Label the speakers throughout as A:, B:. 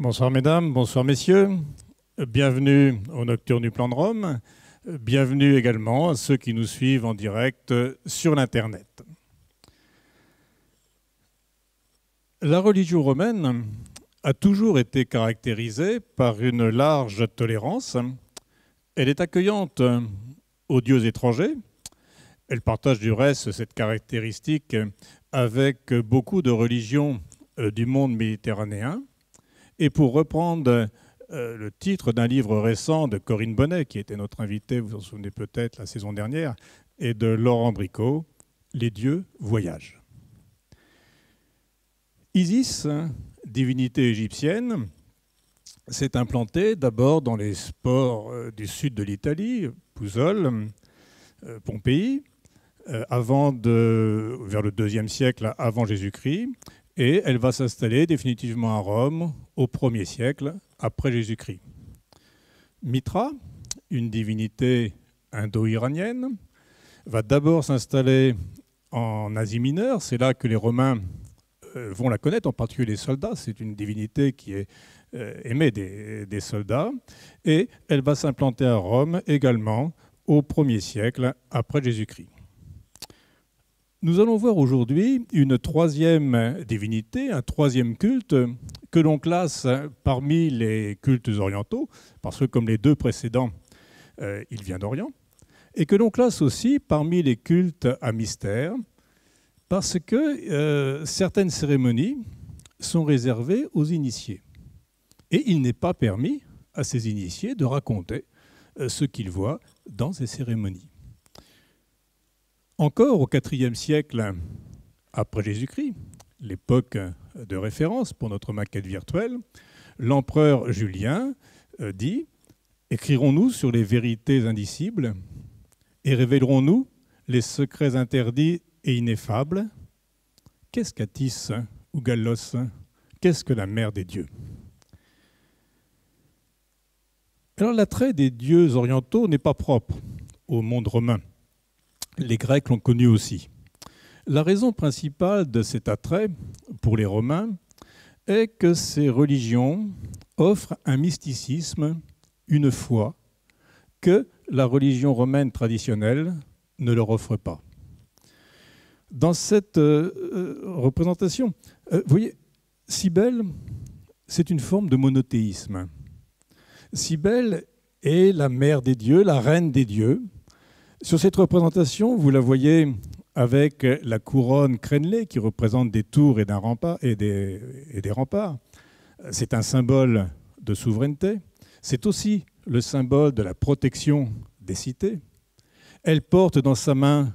A: Bonsoir mesdames, bonsoir messieurs. Bienvenue au Nocturne du Plan de Rome. Bienvenue également à ceux qui nous suivent en direct sur l'Internet. La religion romaine a toujours été caractérisée par une large tolérance. Elle est accueillante aux dieux étrangers. Elle partage du reste cette caractéristique avec beaucoup de religions du monde méditerranéen. Et pour reprendre le titre d'un livre récent de Corinne Bonnet, qui était notre invitée, vous vous en souvenez peut-être, la saison dernière, et de Laurent Bricot, « Les dieux voyagent ». Isis, divinité égyptienne, s'est implantée d'abord dans les ports du sud de l'Italie, Pouzole, Pompéi, vers le IIe siècle avant Jésus-Christ, et elle va s'installer définitivement à Rome au 1er siècle après Jésus-Christ. Mitra, une divinité indo-iranienne, va d'abord s'installer en Asie mineure. C'est là que les Romains vont la connaître, en particulier les soldats. C'est une divinité qui est aimée des soldats. Et elle va s'implanter à Rome également au 1er siècle après Jésus-Christ. Nous allons voir aujourd'hui une troisième divinité, un troisième culte que l'on classe parmi les cultes orientaux, parce que comme les deux précédents, il vient d'Orient, et que l'on classe aussi parmi les cultes à mystère, parce que certaines cérémonies sont réservées aux initiés. Et il n'est pas permis à ces initiés de raconter ce qu'ils voient dans ces cérémonies. Encore au IVe siècle après Jésus-Christ, l'époque de référence pour notre maquette virtuelle, l'empereur Julien dit « Écrirons-nous sur les vérités indicibles et révélerons-nous les secrets interdits et ineffables ? Qu'est-ce qu'Atis ou Gallos ? Qu'est-ce que la mère des dieux ?» Alors l'attrait des dieux orientaux n'est pas propre au monde romain. Les Grecs l'ont connu aussi. La raison principale de cet attrait pour les Romains est que ces religions offrent un mysticisme, une foi, que la religion romaine traditionnelle ne leur offre pas. Dans cette représentation, vous voyez, Cybèle, c'est une forme de monothéisme. Cybèle est la mère des dieux, la reine des dieux. Sur cette représentation, vous la voyez avec la couronne crénelée qui représente des tours et des remparts. C'est un symbole de souveraineté. C'est aussi le symbole de la protection des cités. Elle porte dans ses mains,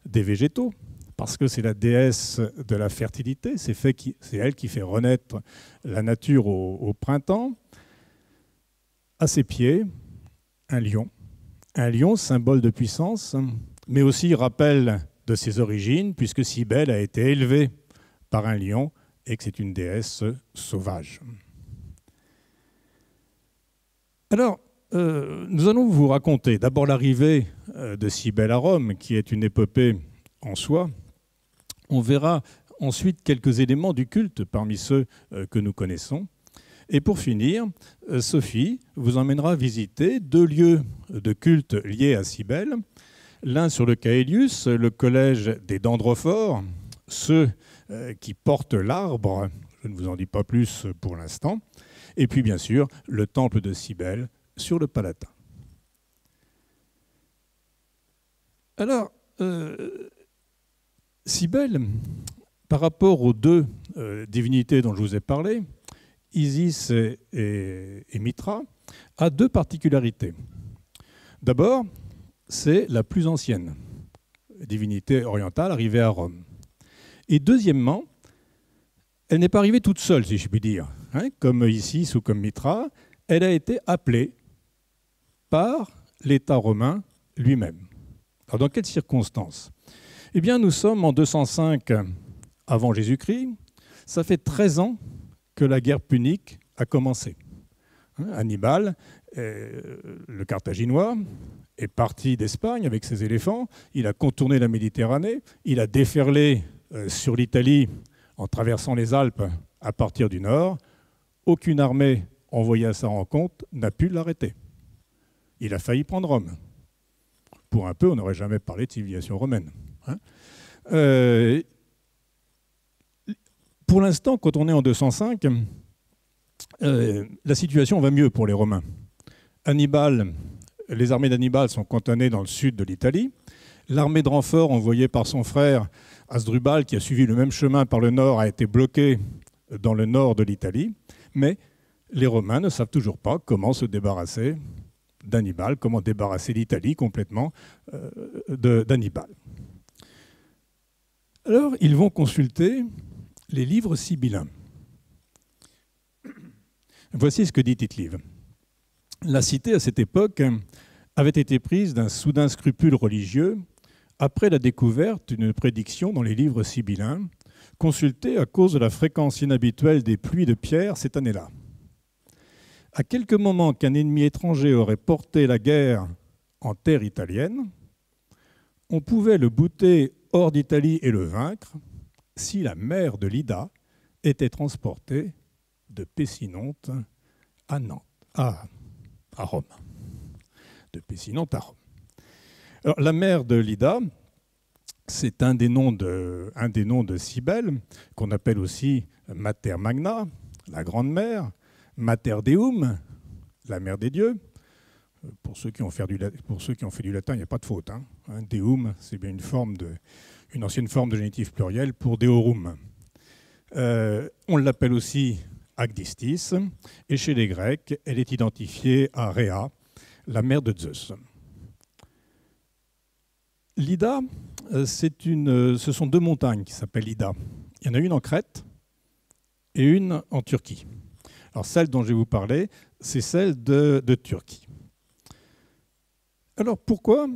A: des végétaux, parce que c'est la déesse de la fertilité. C'est elle qui fait renaître la nature au printemps. À ses pieds, un lion. Un lion, symbole de puissance, mais aussi rappel de ses origines, puisque Cybèle a été élevée par un lion et que c'est une déesse sauvage. Alors, nous allons vous raconter d'abord l'arrivée de Cybèle à Rome, qui est une épopée en soi. On verra ensuite quelques éléments du culte parmi ceux que nous connaissons. Et pour finir, Sophie vous emmènera visiter deux lieux de culte liés à Cybèle. L'un sur le Caelius, le collège des Dendrophores, ceux qui portent l'arbre, je ne vous en dis pas plus pour l'instant, et puis bien sûr le temple de Cybèle sur le Palatin. Alors, Cybèle, par rapport aux deux divinités dont je vous ai parlé, Isis et Mitra, a deux particularités. D'abord, c'est la plus ancienne divinité orientale arrivée à Rome. Et deuxièmement, elle n'est pas arrivée toute seule, si je puis dire, comme Isis ou comme Mitra. Elle a été appelée par l'État romain lui-même. Alors, dans quelles circonstances ? Eh bien, nous sommes en 205 avant Jésus-Christ. Ça fait 13 ans que la guerre punique a commencé. Hannibal, le Carthaginois, est parti d'Espagne avec ses éléphants. Il a contourné la Méditerranée. Il a déferlé sur l'Italie en traversant les Alpes à partir du nord. aucune armée envoyée à sa rencontre n'a pu l'arrêter. Il a failli prendre Rome. Pour un peu, on n'aurait jamais parlé de civilisation romaine. Hein. Pour l'instant, quand on est en 205, la situation va mieux pour les Romains. Les armées d'Hannibal sont cantonnées dans le sud de l'Italie. L'armée de renfort envoyée par son frère Hasdrubal, qui a suivi le même chemin par le nord, a été bloquée dans le nord de l'Italie. Mais les Romains ne savent toujours pas comment se débarrasser d'Hannibal, comment débarrasser l'Italie complètement d'Hannibal. Alors, ils vont consulter les livres sibyllins. Voici ce que dit Tite-Live. La cité, à cette époque, avait été prise d'un soudain scrupule religieux après la découverte d'une prédiction dans les livres sibyllins, consultés à cause de la fréquence inhabituelle des pluies de pierre cette année-là. À quelques moments qu'un ennemi étranger aurait porté la guerre en terre italienne, on pouvait le bouter hors d'Italie et le vaincre si la mère de l'Ida était transportée de Pessinonte à Nantes, à Rome. De Pessinonte à Rome. Alors, la mère de l'Ida, c'est un des noms de Cybèle, qu'on appelle aussi Mater Magna, la grande mère, Mater Deum, la mère des dieux. Pour ceux qui ont fait du latin, il n'y a pas de faute. Hein. Deum, c'est bien une ancienne forme de génitif pluriel pour Deorum. On l'appelle aussi Agdistis, et chez les Grecs, elle est identifiée à Rhea, la mère de Zeus. L'Ida, ce sont deux montagnes qui s'appellent Ida. Il y en a une en Crète et une en Turquie. Alors celle dont je vais vous parler, c'est celle de Turquie. Alors pourquoi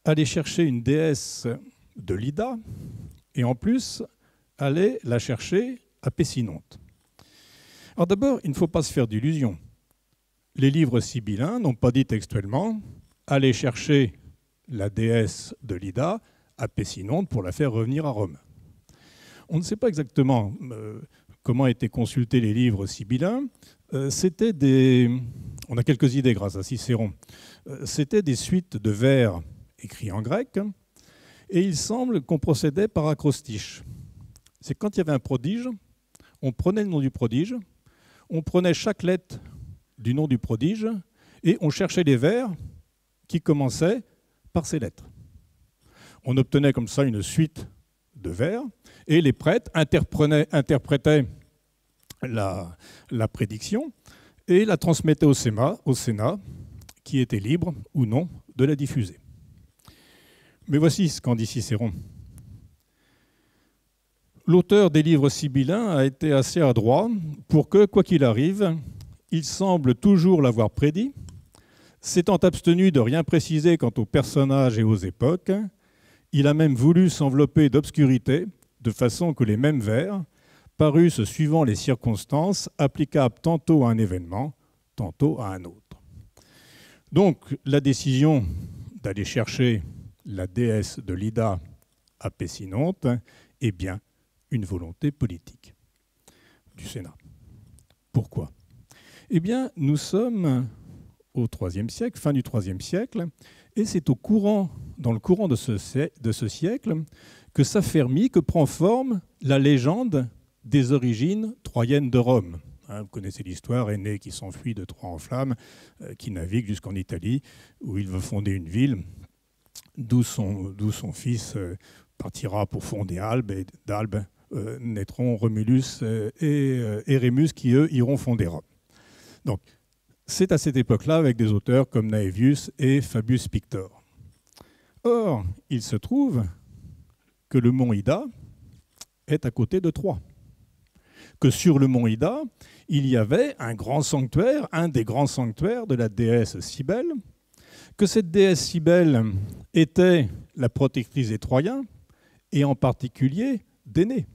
A: aller chercher une déesse de l'Ida et en plus aller la chercher à Pessinonte? Alors d'abord, il ne faut pas se faire d'illusions. Les livres sibyllins n'ont pas dit textuellement « aller chercher la déesse de l'Ida à Pessinonte pour la faire revenir à Rome ». On ne sait pas exactement comment étaient consultés les livres sibyllins. On a quelques idées grâce à Cicéron. C'était des suites de vers écrits en grec et il semble qu'on procédait par acrostiche. C'est quand il y avait un prodige, on prenait le nom du prodige, on prenait chaque lettre du nom du prodige et on cherchait les vers qui commençaient par ces lettres. On obtenait comme ça une suite de vers et les prêtres interprétaient la prédiction et la transmettaient au Sénat qui était libre ou non de la diffuser. Mais voici ce qu'en dit Cicéron. L'auteur des livres sibyllins a été assez adroit pour que, quoi qu'il arrive, il semble toujours l'avoir prédit, s'étant abstenu de rien préciser quant aux personnages et aux époques. Il a même voulu s'envelopper d'obscurité, de façon que les mêmes vers parussent suivant les circonstances, applicables tantôt à un événement, tantôt à un autre. Donc, la décision d'aller chercher la déesse de l'Ida à Pessinonte est bien une volonté politique du Sénat. Pourquoi? Eh bien, nous sommes au IIIe siècle, fin du IIIe siècle, et c'est dans le courant de ce siècle que s'affermit, que prend forme la légende des origines troyennes de Rome. Vous connaissez l'histoire, Énée qui s'enfuit de Troie en flammes, qui navigue jusqu'en Italie, où il veut fonder une ville, d'où son fils partira pour fonder Albe, et d'Albe naîtront Romulus et Rémus qui, eux, iront fonder Rome. Donc, c'est à cette époque-là avec des auteurs comme Naevius et Fabius Pictor. Or, il se trouve que le mont Ida est à côté de Troie. Que sur le mont Ida, il y avait un grand sanctuaire, un des grands sanctuaires de la déesse Cybèle, que cette déesse Cybèle était la protectrice des Troyens, et en particulier d'Énée.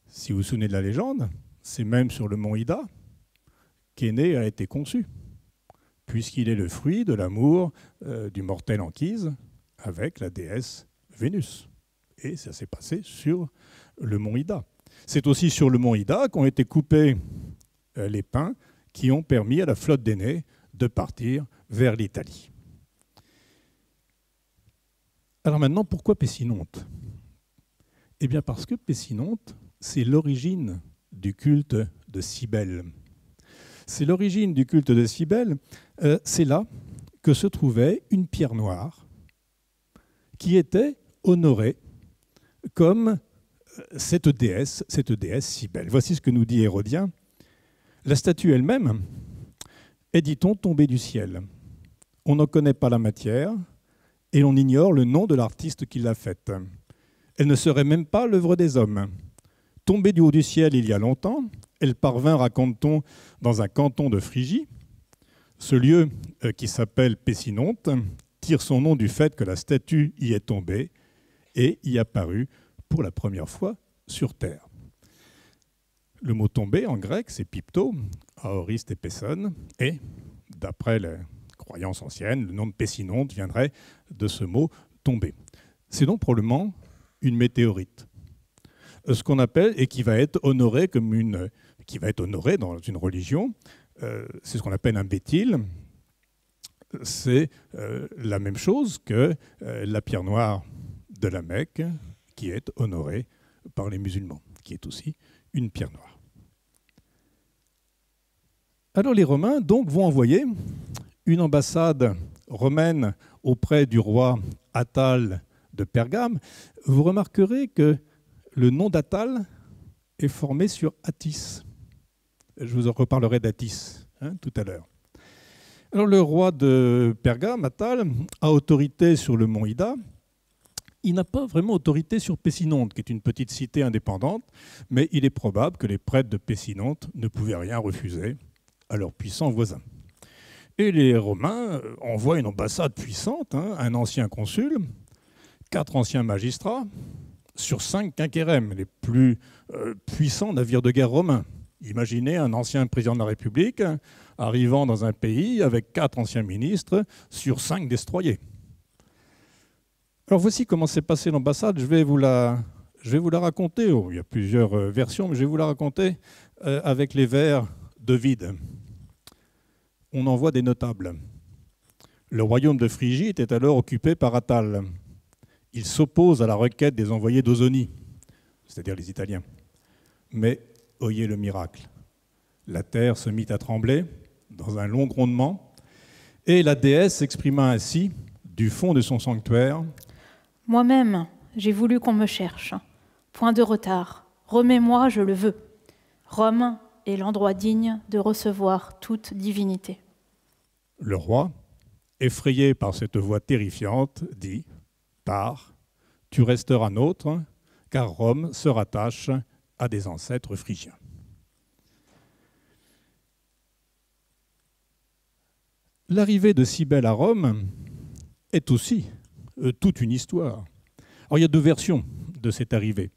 A: Si vous vous souvenez de la légende, c'est même sur le mont Ida qu'Énée a été conçu, puisqu'il est le fruit de l'amour du mortel Anchise avec la déesse Vénus. Et ça s'est passé sur le mont Ida. C'est aussi sur le mont Ida qu'ont été coupés les pins qui ont permis à la flotte d'Énée de partir vers l'Italie. Alors maintenant, pourquoi Pessinonte? Eh bien parce que Pessinonte, c'est l'origine du culte de Cybèle. C'est l'origine du culte de Cybèle. C'est là que se trouvait une pierre noire qui était honorée comme cette déesse Cybèle. Voici ce que nous dit Hérodien. La statue elle-même est, dit-on, tombée du ciel. On n'en connaît pas la matière et l'on ignore le nom de l'artiste qui l'a faite. Elle ne serait même pas l'œuvre des hommes. Tombée du haut du ciel il y a longtemps, elle parvint, raconte-t-on, dans un canton de Phrygie. Ce lieu, qui s'appelle Pessinonte, tire son nom du fait que la statue y est tombée et y apparut pour la première fois sur terre. Le mot tomber en grec, c'est pipto, aoriste et pesson, et d'après les croyances anciennes, le nom de Pessinonte viendrait de ce mot tomber. C'est donc probablement une météorite. Ce qu'on appelle, et qui va être honoré dans une religion, c'est ce qu'on appelle un béthyle. C'est la même chose que la pierre noire de la Mecque, qui est honorée par les musulmans, qui est aussi une pierre noire. Alors les Romains donc vont envoyer une ambassade romaine auprès du roi Attale de Pergame. Vous remarquerez que le nom d'Attale est formé sur Attis. Je vous en reparlerai d'Attis tout à l'heure. Alors le roi de Pergame, Attale, a autorité sur le mont Ida. Il n'a pas vraiment autorité sur Pessinonte, qui est une petite cité indépendante, mais il est probable que les prêtres de Pessinonte ne pouvaient rien refuser à leurs puissants voisins. Et les Romains envoient une ambassade puissante, un ancien consul, 4 anciens magistrats, sur 5 quinquérèmes, les plus puissants navires de guerre romains. Imaginez un ancien président de la République arrivant dans un pays avec 4 anciens ministres sur 5 destroyers. Alors voici comment s'est passée l'ambassade. Je vais vous la raconter. Il y a plusieurs versions, mais je vais vous la raconter avec les vers d'Ovide. On envoie des notables. Le royaume de Phrygie était alors occupé par Attale. Il s'oppose à la requête des envoyés d'Ausonie, c'est-à-dire les Italiens. Mais oyez le miracle. La terre se mit à trembler dans un long grondement, et la déesse s'exprima ainsi du fond de son sanctuaire.
B: Moi-même, j'ai voulu qu'on me cherche. Point de retard. Remets-moi, je le veux. Rome est l'endroit digne de recevoir toute divinité.
A: Le roi, effrayé par cette voix terrifiante, dit « Pars, tu resteras nôtre, car Rome se rattache à des ancêtres phrygiens. » L'arrivée de Cybèle à Rome est aussi toute une histoire. Alors, il y a 2 versions de cette arrivée.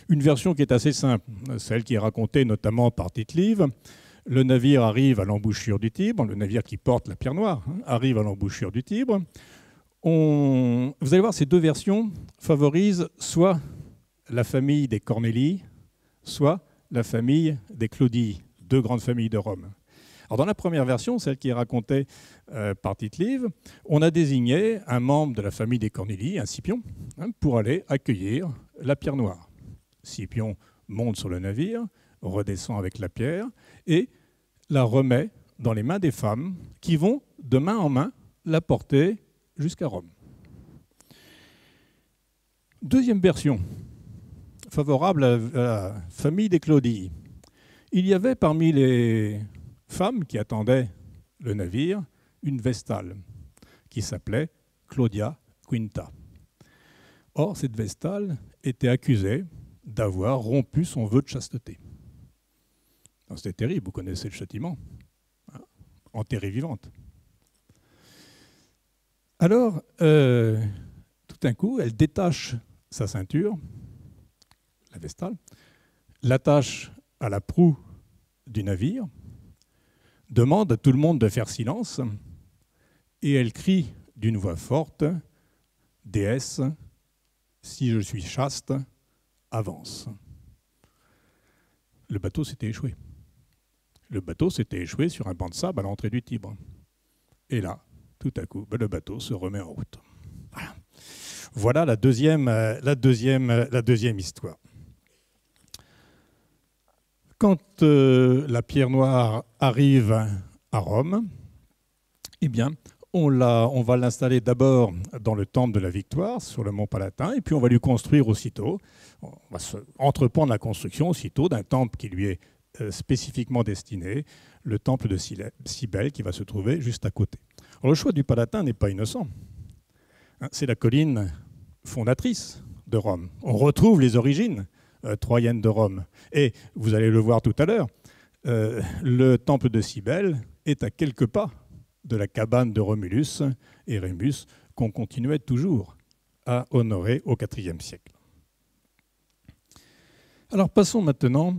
A: Une version qui est assez simple, celle qui est racontée notamment par Tite-Live. Le navire arrive à l'embouchure du Tibre, le navire qui porte la pierre noire arrive à l'embouchure du Tibre. Vous allez voir, ces 2 versions favorisent soit la famille des Cornélie, soit la famille des Claudii, 2 grandes familles de Rome. Alors dans la première version, celle qui est racontée par Tite-Live, on a désigné un membre de la famille des Cornélie, un Scipion, pour aller accueillir la pierre noire. Scipion monte sur le navire, redescend avec la pierre et la remet dans les mains des femmes qui vont de main en main la porter jusqu'à Rome. Deuxième version, favorable à la famille des Claudii. Il y avait parmi les femmes qui attendaient le navire une Vestale qui s'appelait Claudia Quinta. Or, cette Vestale était accusée d'avoir rompu son vœu de chasteté. C'était terrible, vous connaissez le châtiment, enterrée vivante. Alors, tout d'un coup, elle détache sa ceinture, la Vestale, l'attache à la proue du navire, demande à tout le monde de faire silence, et elle crie d'une voix forte « Déesse, si je suis chaste, avance ». le bateau s'était échoué. Le bateau s'était échoué sur un banc de sable à l'entrée du Tibre. Et là, tout à coup, le bateau se remet en route. Voilà, voilà la deuxième histoire. Quand la pierre noire arrive à Rome, eh bien, on va l'installer d'abord dans le temple de la Victoire, sur le mont Palatin, et puis on va lui construire aussitôt, on va entreprendre la construction aussitôt d'un temple qui lui est spécifiquement destiné, le temple de Cybèle, qui va se trouver juste à côté. Alors, le choix du Palatin n'est pas innocent. C'est la colline fondatrice de Rome. On retrouve les origines troyennes de Rome. Et vous allez le voir tout à l'heure, le temple de Cybèle est à quelques pas de la cabane de Romulus et Rémus qu'on continuait toujours à honorer au IVe siècle. Alors passons maintenant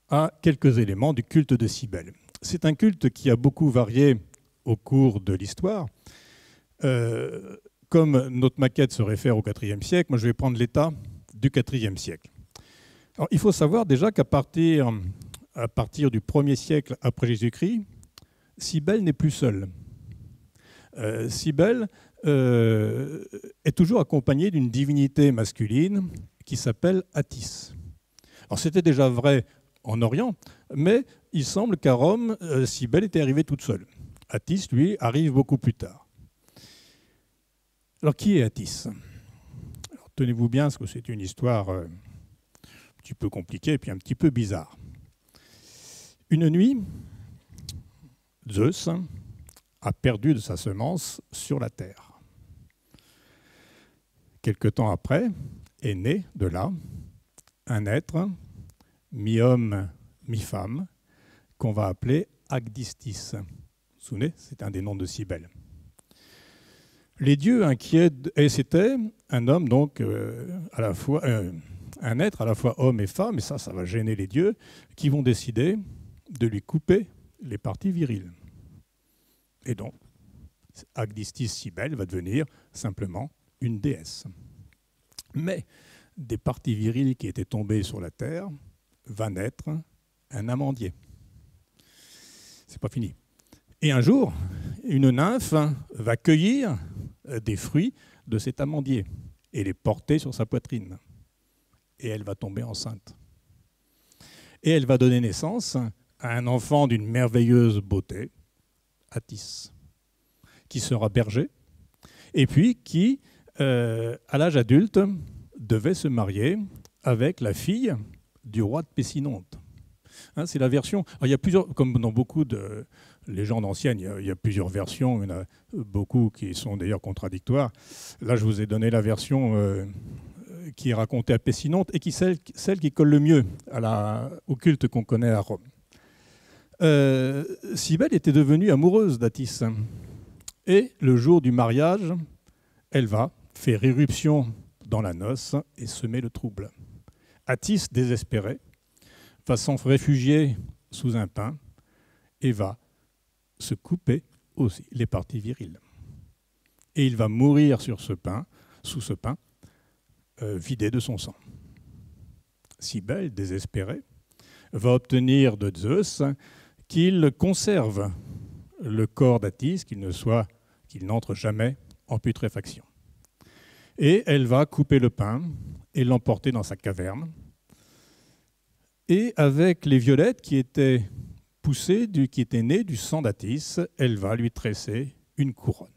A: à quelques éléments du culte de Cybèle. C'est un culte qui a beaucoup varié au cours de l'histoire. Comme notre maquette se réfère au IVe siècle, moi je vais prendre l'état du IVe siècle. Alors, il faut savoir déjà qu'à partir du 1er siècle après Jésus-Christ, Cybèle n'est plus seule. Cybèle est toujours accompagnée d'une divinité masculine qui s'appelle Attis. Alors c'était déjà vrai en Orient, mais il semble qu'à Rome, Cybèle était arrivée toute seule. Attis, lui, arrive beaucoup plus tard. Alors qui est Attis? Tenez-vous bien, parce que c'est une histoire un petit peu compliquée et puis un petit peu bizarre. Une nuit, Zeus a perdu de sa semence sur la terre. Quelque temps après, est né de là un être, mi-homme, mi-femme, qu'on va appeler Agdistis. Vous vous souvenez, c'est un des noms de Cybèle. Les dieux inquiets, et c'était un homme donc à la fois, un être à la fois homme et femme, et ça va gêner les dieux, qui vont décider de lui couper les parties viriles. Et donc, Agdistis Cybèle va devenir simplement une déesse. Mais des parties viriles qui étaient tombées sur la terre, va naître un amandier. C'est pas fini. Et un jour, une nymphe va cueillir des fruits de cet amandier et les porter sur sa poitrine. Et elle va tomber enceinte. Et elle va donner naissance à un enfant d'une merveilleuse beauté, Attis, qui sera berger, et puis qui, à l'âge adulte, devait se marier avec la fille du roi de Pessinonte. Hein, c'est la version. Alors, il y a plusieurs, comme dans beaucoup de légendes anciennes, il y a plusieurs versions. Il y en a beaucoup qui sont d'ailleurs contradictoires. Là, je vous ai donné la version qui est racontée à Pessinonte et qui celle qui colle le mieux au culte qu'on connaît à Rome. Cybèle était devenue amoureuse d'Attis. Et le jour du mariage, elle va faire irruption dans la noce et semer le trouble. Attis, désespéré, va s'en réfugier sous un pin et va se couper aussi les parties viriles. Et il va mourir sur ce pain, sous ce pain, vidé de son sang. Cybèle, désespérée, va obtenir de Zeus qu'il conserve le corps d'Attis, qu'il n'entre jamais en putréfaction. Et elle va couper le pain et l'emporter dans sa caverne. Et avec les violettes qui étaient poussées, qui étaient nées du sang d'Attis, elle va lui tresser une couronne.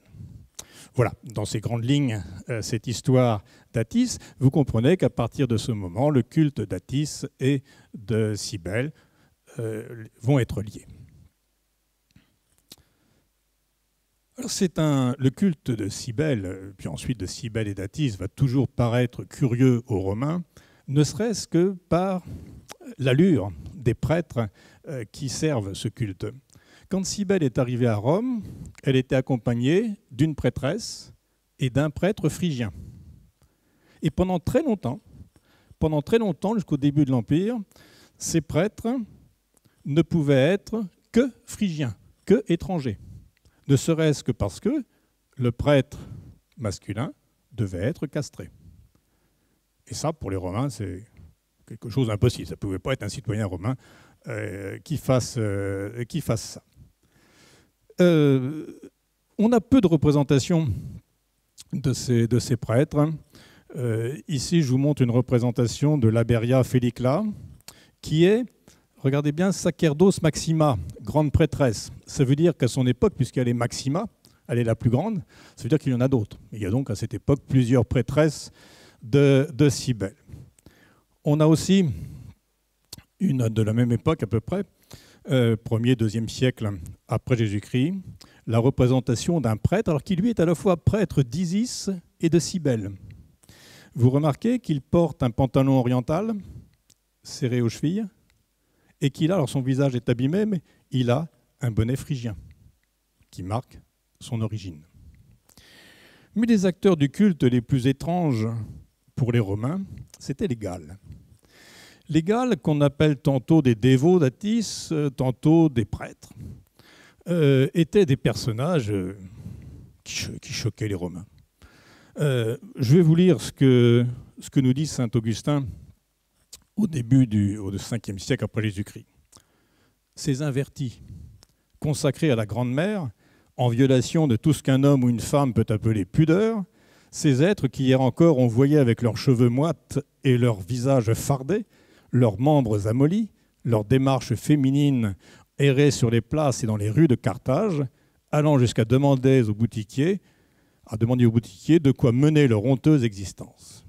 A: Voilà, dans ces grandes lignes, cette histoire d'Attis, vous comprenez qu'à partir de ce moment, le culte d'Attis et de Cybèle vont être liés. Alors le culte de Cybèle, puis ensuite de Cybèle et d'Attis, va toujours paraître curieux aux Romains, ne serait-ce que par l'allure des prêtres qui servent ce culte. Quand Cybèle est arrivée à Rome, elle était accompagnée d'une prêtresse et d'un prêtre phrygien. Et pendant très longtemps, jusqu'au début de l'Empire, ces prêtres ne pouvaient être que phrygiens, que étrangers. Ne serait-ce que parce que le prêtre masculin devait être castré. Et ça, pour les Romains, c'est quelque chose d'impossible. Ça ne pouvait pas être un citoyen romain qui fasse ça. On a peu de représentations de ces prêtres. Ici, je vous montre une représentation de Laberia Felicla, qui est, regardez bien, Sacerdos Maxima, grande prêtresse. Ça veut dire qu'à son époque, puisqu'elle est Maxima, elle est la plus grande, ça veut dire qu'il y en a d'autres. Il y a donc à cette époque plusieurs prêtresses de Cybèle. On a aussi une de la même époque à peu près, 1er, 2e siècle après Jésus-Christ, la représentation d'un prêtre, alors qui lui est à la fois prêtre d'Isis et de Cybèle. Vous remarquez qu'il porte un pantalon oriental serré aux chevilles et qu'il a, alors son visage est abîmé, mais il a un bonnet phrygien qui marque son origine. Mais les acteurs du culte les plus étranges pour les Romains, c'étaient les Galles. Les Galles, qu'on appelle tantôt des dévots d'Attis, tantôt des prêtres, étaient des personnages qui choquaient les Romains. Je vais vous lire ce que nous dit saint Augustin au début au 5e siècle après Jésus-Christ. Ces invertis, consacrés à la Grande Mère, en violation de tout ce qu'un homme ou une femme peut appeler pudeur, ces êtres qui hier encore on voyait avec leurs cheveux moites et leurs visages fardés, leurs membres amollis, leurs démarches féminines erraient sur les places et dans les rues de Carthage, allant jusqu'à demander aux boutiquiers de quoi mener leur honteuse existence.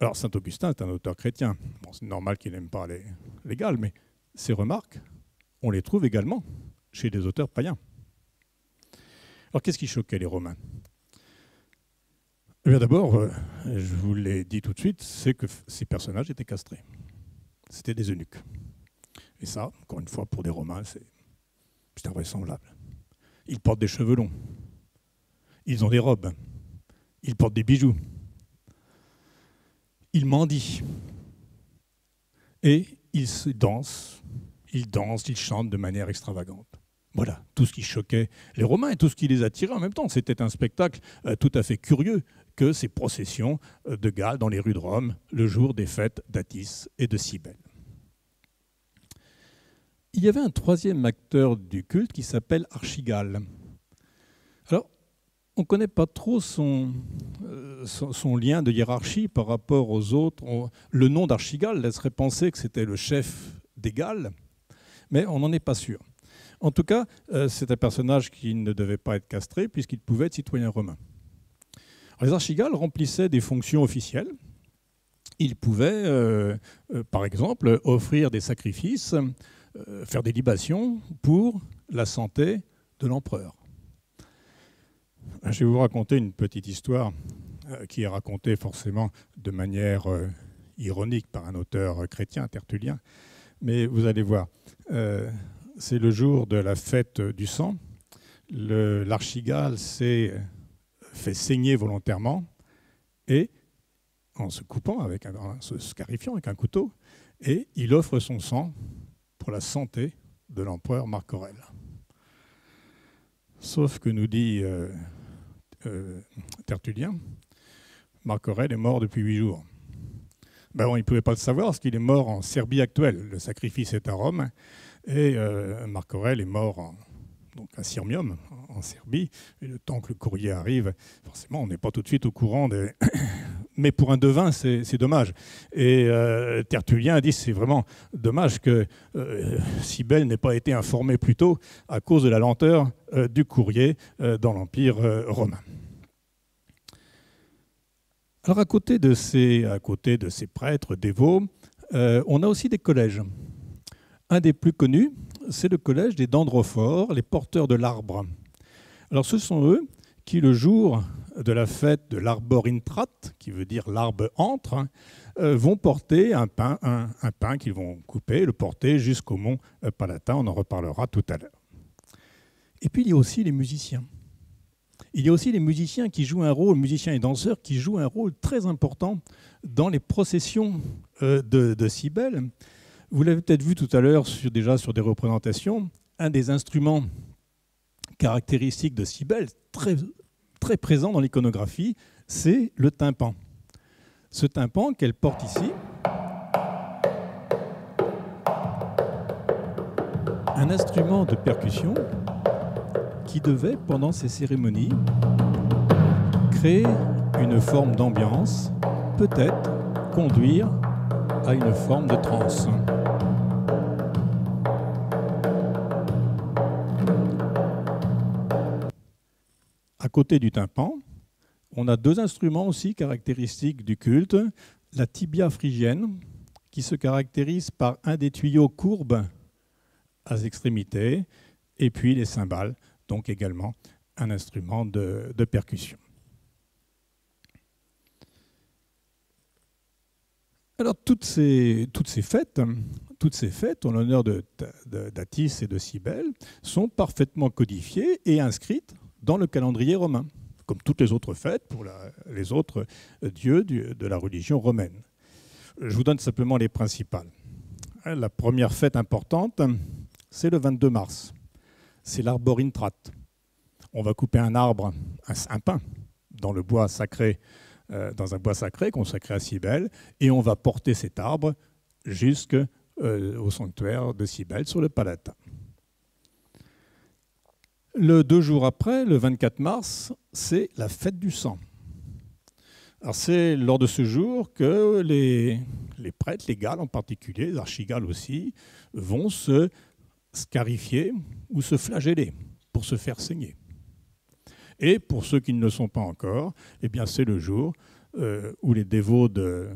A: Alors saint Augustin est un auteur chrétien. Bon, c'est normal qu'il n'aime pas les Galles, mais ces remarques, on les trouve également chez des auteurs païens. Alors qu'est-ce qui choquait les Romains ? Eh bien d'abord, je vous l'ai dit tout de suite, c'est que ces personnages étaient castrés. C'était des eunuques. Et ça, encore une fois, pour des Romains, c'est invraisemblable. Ils portent des cheveux longs. Ils ont des robes. Ils portent des bijoux. Ils mendient. Et ils dansent, ils chantent de manière extravagante. Voilà, tout ce qui choquait les Romains et tout ce qui les attirait en même temps. C'était un spectacle tout à fait curieux que ces processions de Galles dans les rues de Rome, le jour des fêtes d'Attis et de Cybèle. Il y avait un troisième acteur du culte qui s'appelle Archigale. Alors, on ne connaît pas trop son lien de hiérarchie par rapport aux autres. Le nom d'Archigale laisserait penser que c'était le chef des Galles, mais on n'en est pas sûr. En tout cas, c'est un personnage qui ne devait pas être castré puisqu'il pouvait être citoyen romain. Alors, les archigales remplissaient des fonctions officielles. Ils pouvaient, par exemple, offrir des sacrifices, faire des libations pour la santé de l'empereur. Je vais vous raconter une petite histoire qui est racontée forcément de manière ironique par un auteur chrétien, Tertullien. Mais vous allez voir, c'est le jour de la fête du sang. L'archigale s'est fait saigner volontairement et en se coupant, en se scarifiant avec un couteau, et il offre son sang pour la santé de l'empereur Marc Aurèle. Sauf que nous dit Tertullien, Marc Aurèle est mort depuis 8 jours. Ben bon, il ne pouvait pas le savoir parce qu'il est mort en Serbie actuelle. Le sacrifice est à Rome et Marc Aurèle est mort à Sirmium, en Serbie. Et le temps que le courrier arrive, forcément, on n'est pas tout de suite au courant des... Mais pour un devin, c'est dommage. Et Tertullien a dit que c'est vraiment dommage que Cybèle n'ait pas été informée plus tôt à cause de la lenteur du courrier dans l'Empire romain. Alors à côté de ces prêtres dévots, on a aussi des collèges. Un des plus connus, c'est le collège des Dendrophores, les porteurs de l'arbre. Alors ce sont eux qui, le jour de la fête de l'Arbor Intrat, qui veut dire l'arbre entre, vont porter un pain qu'ils vont couper, le porter jusqu'au mont Palatin. On en reparlera tout à l'heure. Et puis il y a aussi les musiciens. Il y a aussi les musiciens qui jouent un rôle, musiciens et danseurs, qui jouent un rôle très important dans les processions de Cybèle. Vous l'avez peut-être vu tout à l'heure déjà sur des représentations. Un des instruments caractéristiques de Cybèle, très présent dans l'iconographie, c'est le tympan. Ce tympan qu'elle porte ici, un instrument de percussion qui devait, pendant ces cérémonies, créer une forme d'ambiance, peut-être conduire à une forme de transe. À côté du tympan, on a deux instruments aussi caractéristiques du culte, la tibia phrygienne, qui se caractérise par un des tuyaux courbes à extrémités, et puis les cymbales, donc également un instrument de percussion. Alors toutes ces fêtes en l'honneur d'Attis et de Cybèle sont parfaitement codifiées et inscrites dans le calendrier romain, comme toutes les autres fêtes pour les autres dieux de la religion romaine. Je vous donne simplement les principales. La première fête importante, c'est le 22 mars. C'est l'arborintrate. On va couper un arbre, un pin, dans le bois sacré, dans un bois sacré consacré à Cybèle, et on va porter cet arbre jusqu'au sanctuaire de Cybèle sur le Palatin. Le 2 jours après, le 24 mars, c'est la fête du sang. Alors c'est lors de ce jour que les prêtres, les Galles en particulier, les archigales aussi, vont se scarifier ou se flageller pour se faire saigner. Et pour ceux qui ne le sont pas encore, eh bien c'est le jour où les dévots de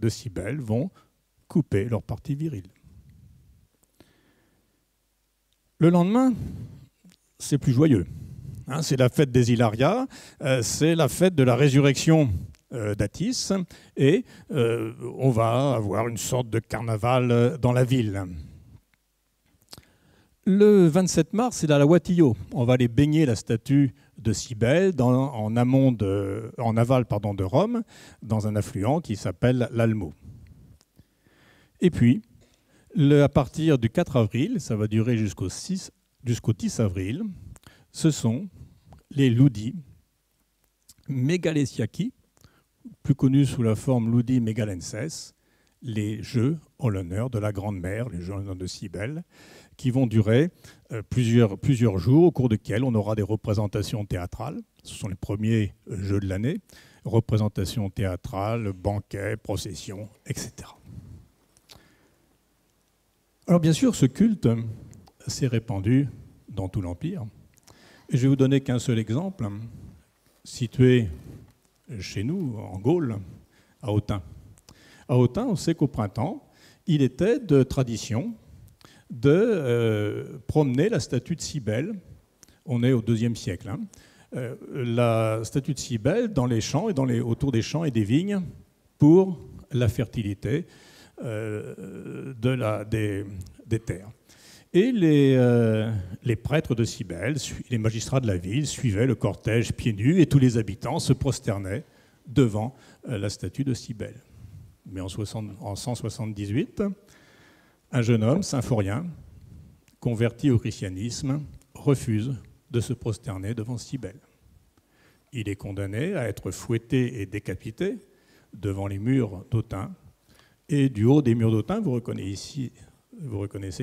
A: Cybèle vont couper leur partie virile. Le lendemain, c'est plus joyeux. Hein, c'est la fête des Hilarias, c'est la fête de la résurrection d'Attis, et on va avoir une sorte de carnaval dans la ville. Le 27 mars, c'est la Watillo. On va aller baigner la statue de Cybèle en aval de Rome, dans un affluent qui s'appelle l'Almo. Et puis, à partir du 4 avril, ça va durer jusqu'au 10 avril, ce sont les Ludi Megalesiaki, plus connus sous la forme Ludi Megalenses, les jeux en l'honneur de la Grande Mère, les jeux en l'honneur de Cybèle, qui vont durer plusieurs jours, au cours desquels on aura des représentations théâtrales. Ce sont les premiers jeux de l'année, représentations théâtrales, banquets, processions, etc. Alors bien sûr, ce culte s'est répandu dans tout l'Empire. Et je vais vous donner qu'un seul exemple, situé chez nous, en Gaule, à Autun. À Autun, on sait qu'au printemps, il était de tradition de promener la statue de Cybèle. On est au IIe siècle. La statue de Cybèle dans les champs et autour des champs et des vignes pour la fertilité des terres. Et les prêtres de Cybèle, les magistrats de la ville, suivaient le cortège pieds nus et tous les habitants se prosternaient devant la statue de Cybèle. Mais en 178, un jeune homme, symphorien, converti au christianisme, refuse de se prosterner devant Cybèle. Il est condamné à être fouetté et décapité devant les murs d'Autun. Et du haut des murs d'Autun, vous reconnaissez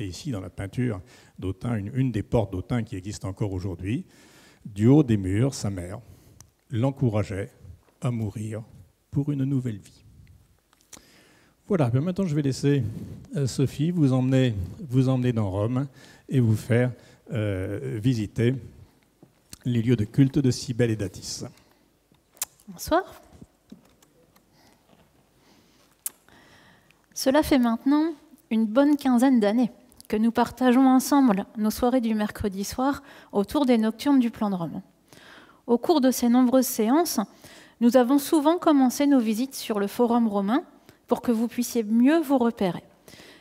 A: ici dans la peinture d'Autun, une des portes d'Autun qui existe encore aujourd'hui, du haut des murs, sa mère l'encourageait à mourir pour une nouvelle vie. Voilà, maintenant je vais laisser Sophie vous emmener dans Rome et vous faire visiter les lieux de culte de Cybèle et d'Attis.
B: Bonsoir. Cela fait maintenant une bonne quinzaine d'années que nous partageons ensemble nos soirées du mercredi soir autour des nocturnes du plan de Rome. Au cours de ces nombreuses séances, nous avons souvent commencé nos visites sur le forum romain pour que vous puissiez mieux vous repérer.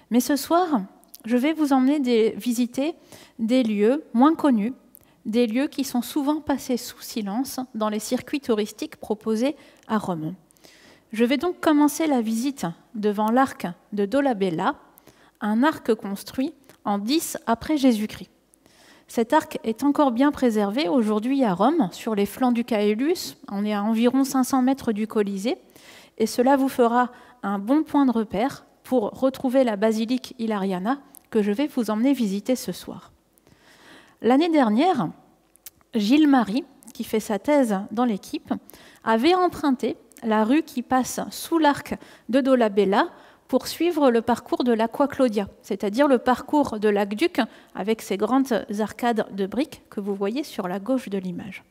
B: Mais ce soir, je vais vous emmener visiter des lieux moins connus, des lieux qui sont souvent passés sous silence dans les circuits touristiques proposés à Rome. Je vais donc commencer la visite devant l'arc de Dolabella, un arc construit en 10 après Jésus-Christ. Cet arc est encore bien préservé aujourd'hui à Rome, sur les flancs du Caelus. On est à environ 500 mètres du Colisée, et cela vous fera un bon point de repère pour retrouver la basilique Hilariana que je vais vous emmener visiter ce soir. L'année dernière, Gilles Marie, qui fait sa thèse dans l'équipe, avait emprunté la rue qui passe sous l'arc de Dolabella pour suivre le parcours de l'Aqua Claudia, c'est-à-dire le parcours de l'aqueduc avec ses grandes arcades de briques que vous voyez sur la gauche de l'image.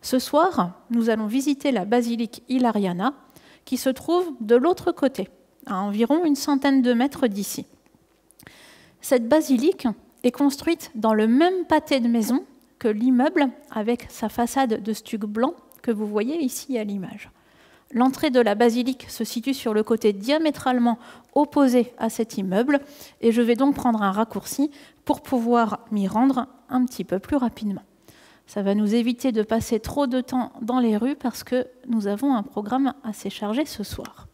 B: Ce soir, nous allons visiter la basilique Hilariana, qui se trouve de l'autre côté, à environ une centaine de mètres d'ici. Cette basilique est construite dans le même pâté de maison que l'immeuble avec sa façade de stuc blanc que vous voyez ici à l'image. L'entrée de la basilique se situe sur le côté diamétralement opposé à cet immeuble et je vais donc prendre un raccourci pour pouvoir m'y rendre un petit peu plus rapidement. Ça va nous éviter de passer trop de temps dans les rues parce que nous avons un programme assez chargé ce soir.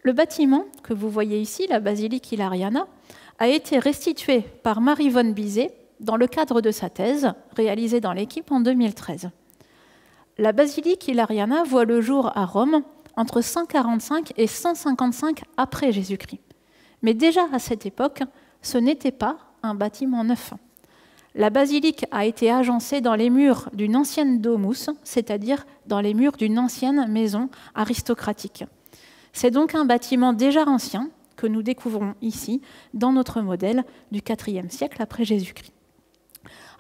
B: Le bâtiment que vous voyez ici, la basilique Hilariana, a été restitué par Marie von Bizet dans le cadre de sa thèse réalisée dans l'équipe en 2013. La basilique Hilariana voit le jour à Rome entre 145 et 155 après Jésus-Christ. Mais déjà à cette époque, ce n'était pas un bâtiment neuf. La basilique a été agencée dans les murs d'une ancienne domus, c'est-à-dire dans les murs d'une ancienne maison aristocratique. C'est donc un bâtiment déjà ancien que nous découvrons ici dans notre modèle du IVe siècle après Jésus-Christ.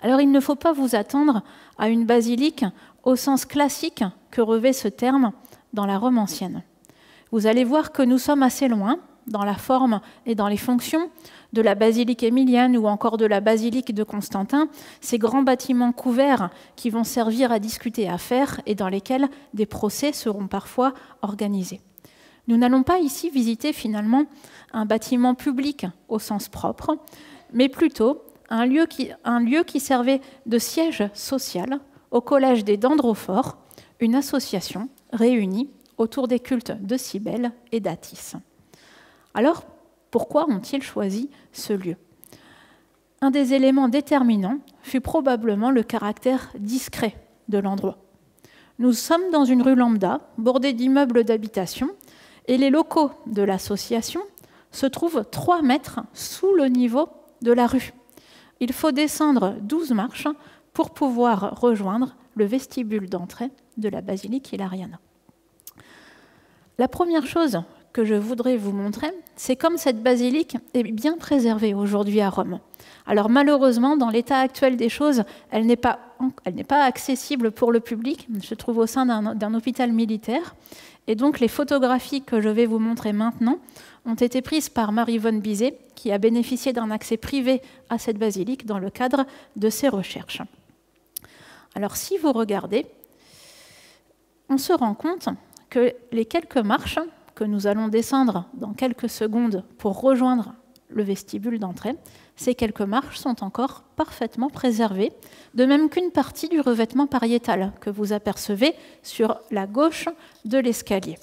B: Alors il ne faut pas vous attendre à une basilique au sens classique que revêt ce terme dans la Rome ancienne. Vous allez voir que nous sommes assez loin dans la forme et dans les fonctions de la basilique émilienne ou encore de la basilique de Constantin, ces grands bâtiments couverts qui vont servir à discuter affaires et dans lesquels des procès seront parfois organisés. Nous n'allons pas ici visiter finalement un bâtiment public au sens propre, mais plutôt un lieu qui servait de siège social au collège des Dendrophores, une association réunie autour des cultes de Cybèle et d'Attis. Alors, pourquoi ont-ils choisi ce lieu? Un des éléments déterminants fut probablement le caractère discret de l'endroit. Nous sommes dans une rue lambda, bordée d'immeubles d'habitation, et les locaux de l'association se trouvent 3 mètres sous le niveau de la rue. Il faut descendre 12 marches pour pouvoir rejoindre le vestibule d'entrée de la basilique Hilariana. La première chose que je voudrais vous montrer, c'est comme cette basilique est bien préservée aujourd'hui à Rome. Alors malheureusement, dans l'état actuel des choses, elle n'est pas accessible pour le public. Elle se trouve au sein d'un hôpital militaire. Et donc les photographies que je vais vous montrer maintenant ont été prises par Marie von Bizet, qui a bénéficié d'un accès privé à cette basilique dans le cadre de ses recherches. Alors si vous regardez, on se rend compte que les quelques marches que nous allons descendre dans quelques secondes pour rejoindre le vestibule d'entrée, ces quelques marches sont encore parfaitement préservées, de même qu'une partie du revêtement pariétal que vous apercevez sur la gauche de l'escalier.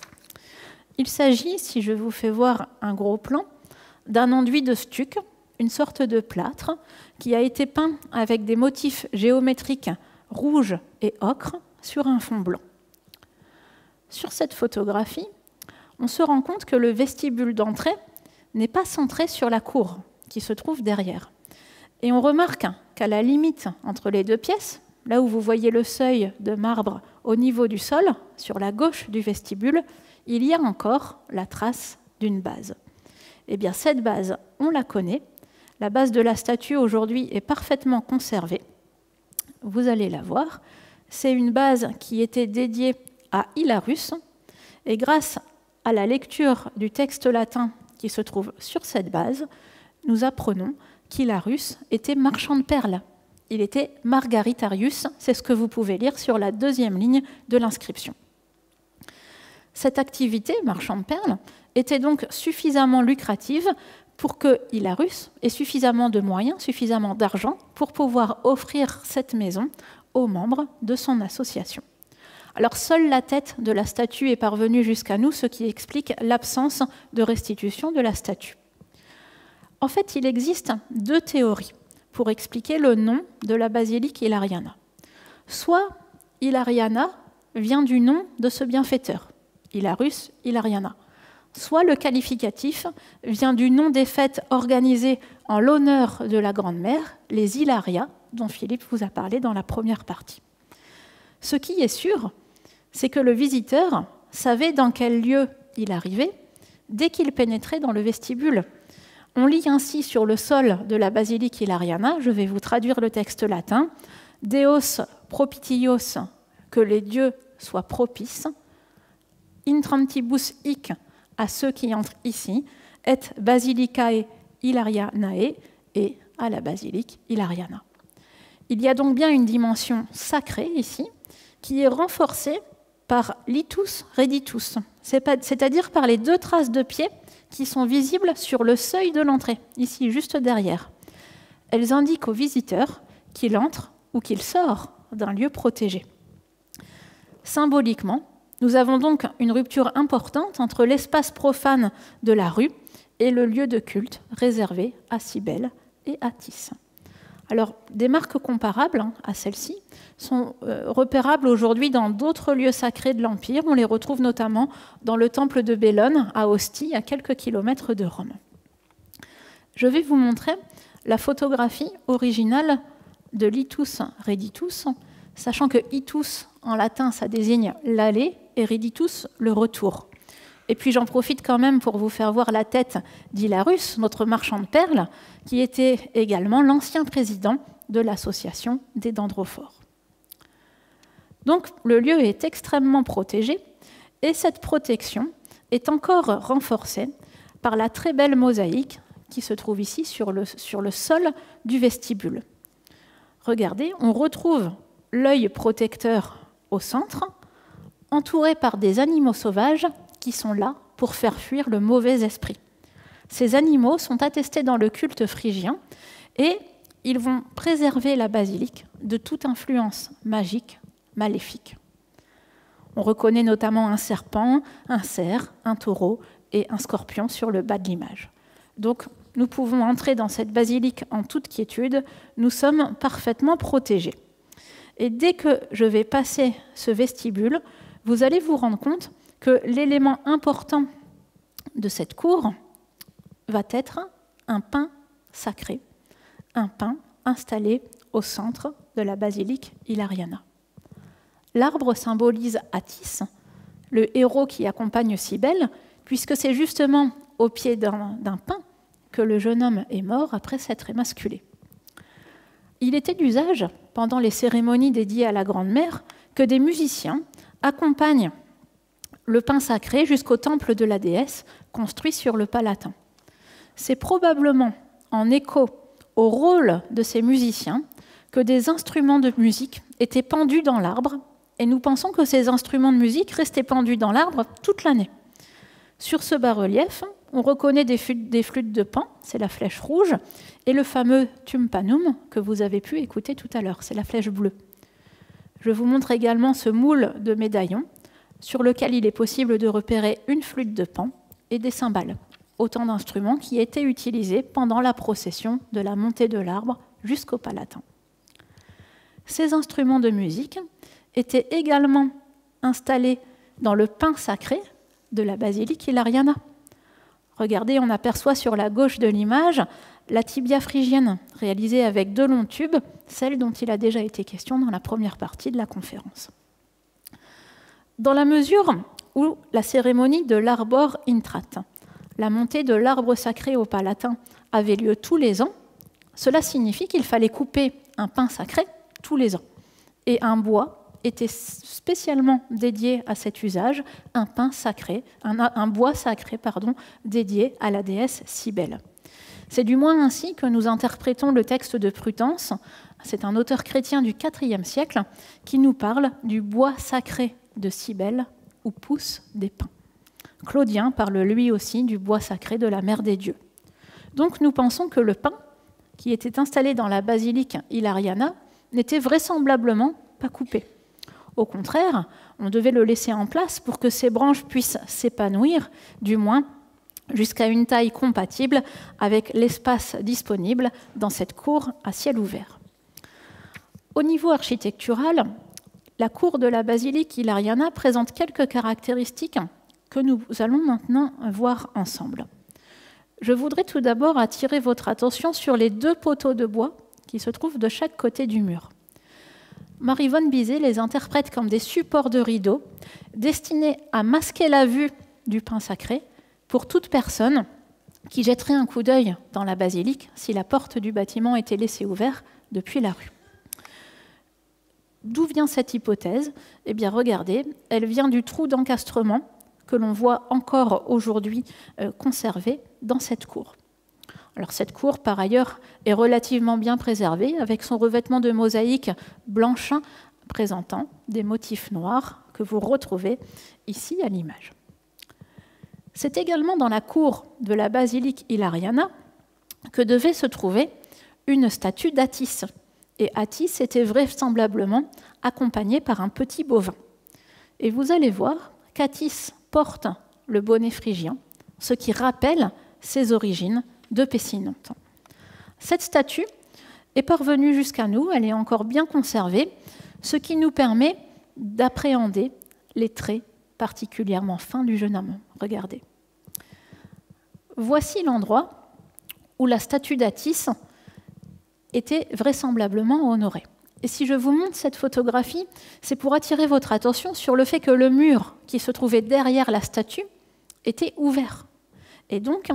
B: Il s'agit, si je vous fais voir un gros plan, d'un enduit de stuc, une sorte de plâtre, qui a été peint avec des motifs géométriques rouge et ocre sur un fond blanc. Sur cette photographie, on se rend compte que le vestibule d'entrée n'est pas centré sur la cour qui se trouve derrière. Et on remarque qu'à la limite entre les deux pièces, là où vous voyez le seuil de marbre au niveau du sol, sur la gauche du vestibule, il y a encore la trace d'une base. Eh bien, cette base, on la connaît. La base de la statue aujourd'hui est parfaitement conservée. Vous allez la voir. C'est une base qui était dédiée à Hilarus. Et grâce à la lecture du texte latin qui se trouve sur cette base, nous apprenons qu'Hilarus était marchand de perles. Il était Margaritarius, c'est ce que vous pouvez lire sur la 2e ligne de l'inscription. Cette activité, marchand de perles, était donc suffisamment lucrative pour que Hilarus ait suffisamment de moyens, suffisamment d'argent pour pouvoir offrir cette maison aux membres de son association. Alors seule la tête de la statue est parvenue jusqu'à nous, ce qui explique l'absence de restitution de la statue. En fait, il existe 2 théories pour expliquer le nom de la basilique Hilariana. Soit Hilariana vient du nom de ce bienfaiteur, Hilarus Hilariana. soit le qualificatif vient du nom des fêtes organisées en l'honneur de la Grande-Mère, les Hilaria, dont Philippe vous a parlé dans la première partie. Ce qui est sûr, c'est que le visiteur savait dans quel lieu il arrivait dès qu'il pénétrait dans le vestibule. On lit ainsi sur le sol de la basilique Hilariana, je vais vous traduire le texte latin, « Deos propitios », que les dieux soient propices, « intrantibus hic », à ceux qui entrent ici, « et basilicae Hilarianae » et à la basilique Hilariana. Il y a donc bien une dimension sacrée ici, qui est renforcée par litus reditus, c'est-à-dire par les 2 traces de pied qui sont visibles sur le seuil de l'entrée, ici juste derrière. Elles indiquent au visiteur qu'il entre ou qu'il sort d'un lieu protégé. Symboliquement, nous avons donc une rupture importante entre l'espace profane de la rue et le lieu de culte réservé à Cybèle et à Tis. Alors, des marques comparables à celles-ci sont repérables aujourd'hui dans d'autres lieux sacrés de l'Empire. On les retrouve notamment dans le temple de Bellone, à Ostie, à quelques kilomètres de Rome. Je vais vous montrer la photographie originale de Litus Reditus, sachant que itus, en latin, ça désigne l'aller, et reditus, le retour. Et puis j'en profite quand même pour vous faire voir la tête d'Hilarus, notre marchand de perles, qui était également l'ancien président de l'association des dendrophores. Donc le lieu est extrêmement protégé, et cette protection est encore renforcée par la très belle mosaïque qui se trouve ici sur le sol du vestibule. Regardez, on retrouve l'œil protecteur au centre, entouré par des animaux sauvages qui sont là pour faire fuir le mauvais esprit. Ces animaux sont attestés dans le culte phrygien et ils vont préserver la basilique de toute influence magique, maléfique. On reconnaît notamment un serpent, un cerf, un taureau et un scorpion sur le bas de l'image. Donc, nous pouvons entrer dans cette basilique en toute quiétude, nous sommes parfaitement protégés. Et dès que je vais passer ce vestibule, vous allez vous rendre compte que l'élément important de cette cour va être un pin sacré, un pin installé au centre de la basilique Hilariana. L'arbre symbolise Attis, le héros qui accompagne Cybèle, puisque c'est justement au pied d'un pin que le jeune homme est mort après s'être émasculé. Il était d'usage, pendant les cérémonies dédiées à la Grande-Mère, que des musiciens accompagnent le pin sacré jusqu'au temple de la déesse, construit sur le Palatin. C'est probablement en écho au rôle de ces musiciens que des instruments de musique étaient pendus dans l'arbre, et nous pensons que ces instruments de musique restaient pendus dans l'arbre toute l'année. Sur ce bas-relief, on reconnaît des flûtes de Pan, c'est la flèche rouge, et le fameux tympanum que vous avez pu écouter tout à l'heure, c'est la flèche bleue. Je vous montre également ce moule de médaillon sur lequel il est possible de repérer une flûte de Pan et des cymbales, autant d'instruments qui étaient utilisés pendant la procession de la montée de l'arbre jusqu'au Palatin. Ces instruments de musique étaient également installés dans le pin sacré de la basilique Hilariana. Regardez, on aperçoit sur la gauche de l'image la tibia phrygienne, réalisée avec 2 longs tubes, celle dont il a déjà été question dans la première partie de la conférence. Dans la mesure où la cérémonie de l'arbor intrat, la montée de l'arbre sacré au Palatin, avait lieu tous les ans, cela signifie qu'il fallait couper un pin sacré tous les ans. Et un bois était spécialement dédié à cet usage, un bois sacré dédié à la déesse Cybèle. C'est du moins ainsi que nous interprétons le texte de Prudence. C'est un auteur chrétien du IVe siècle qui nous parle du bois sacré de Cybèle où poussent des pins. Claudien parle lui aussi du bois sacré de la mère des dieux. Donc nous pensons que le pin qui était installé dans la basilique Hilariana n'était vraisemblablement pas coupé. Au contraire, on devait le laisser en place pour que ses branches puissent s'épanouir, du moins jusqu'à une taille compatible avec l'espace disponible dans cette cour à ciel ouvert. Au niveau architectural, la cour de la basilique Hilariana présente quelques caractéristiques que nous allons maintenant voir ensemble. Je voudrais tout d'abord attirer votre attention sur les 2 poteaux de bois qui se trouvent de chaque côté du mur. Marie von Bizet les interprète comme des supports de rideaux destinés à masquer la vue du pain sacré pour toute personne qui jetterait un coup d'œil dans la basilique si la porte du bâtiment était laissée ouverte depuis la rue. D'où vient cette hypothèse? Eh bien, regardez, elle vient du trou d'encastrement que l'on voit encore aujourd'hui conservé dans cette cour. Alors, cette cour, par ailleurs, est relativement bien préservée, avec son revêtement de mosaïque blanche présentant des motifs noirs que vous retrouvez ici à l'image. C'est également dans la cour de la basilique Hilariana que devait se trouver une statue d'Attis. Et Attis était vraisemblablement accompagné par un petit bovin. Et vous allez voir qu'Attis porte le bonnet phrygien, ce qui rappelle ses origines de Pessinonte. Cette statue est parvenue jusqu'à nous, elle est encore bien conservée, ce qui nous permet d'appréhender les traits particulièrement fins du jeune homme. Regardez. Voici l'endroit où la statue d'Attis était vraisemblablement honorée. Et si je vous montre cette photographie, c'est pour attirer votre attention sur le fait que le mur qui se trouvait derrière la statue était ouvert. Et donc,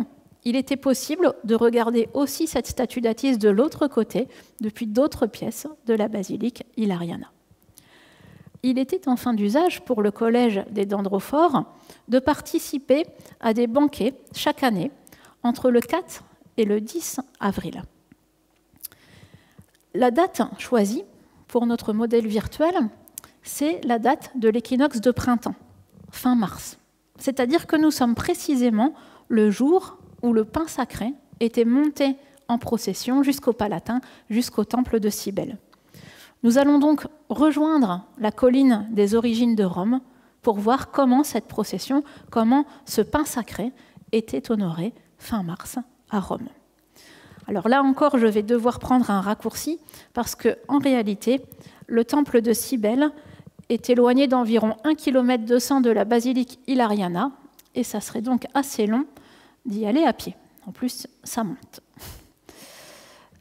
B: il était possible de regarder aussi cette statue d'Attis de l'autre côté, depuis d'autres pièces de la basilique Hilariana. Il était enfin d'usage pour le collège des Dendrophores de participer à des banquets chaque année entre le 4 et le 10 avril. La date choisie pour notre modèle virtuel, c'est la date de l'équinoxe de printemps, fin mars. C'est-à-dire que nous sommes précisément le jour où le pain sacré était monté en procession jusqu'au Palatin, jusqu'au temple de Cybèle. Nous allons donc rejoindre la colline des origines de Rome pour voir comment cette procession, comment ce pain sacré était honoré fin mars à Rome. Alors là encore, je vais devoir prendre un raccourci parce qu'en réalité, le temple de Cybèle est éloigné d'environ 1,2 km de la basilique Hilariana et ça serait donc assez long d'y aller à pied. En plus, ça monte.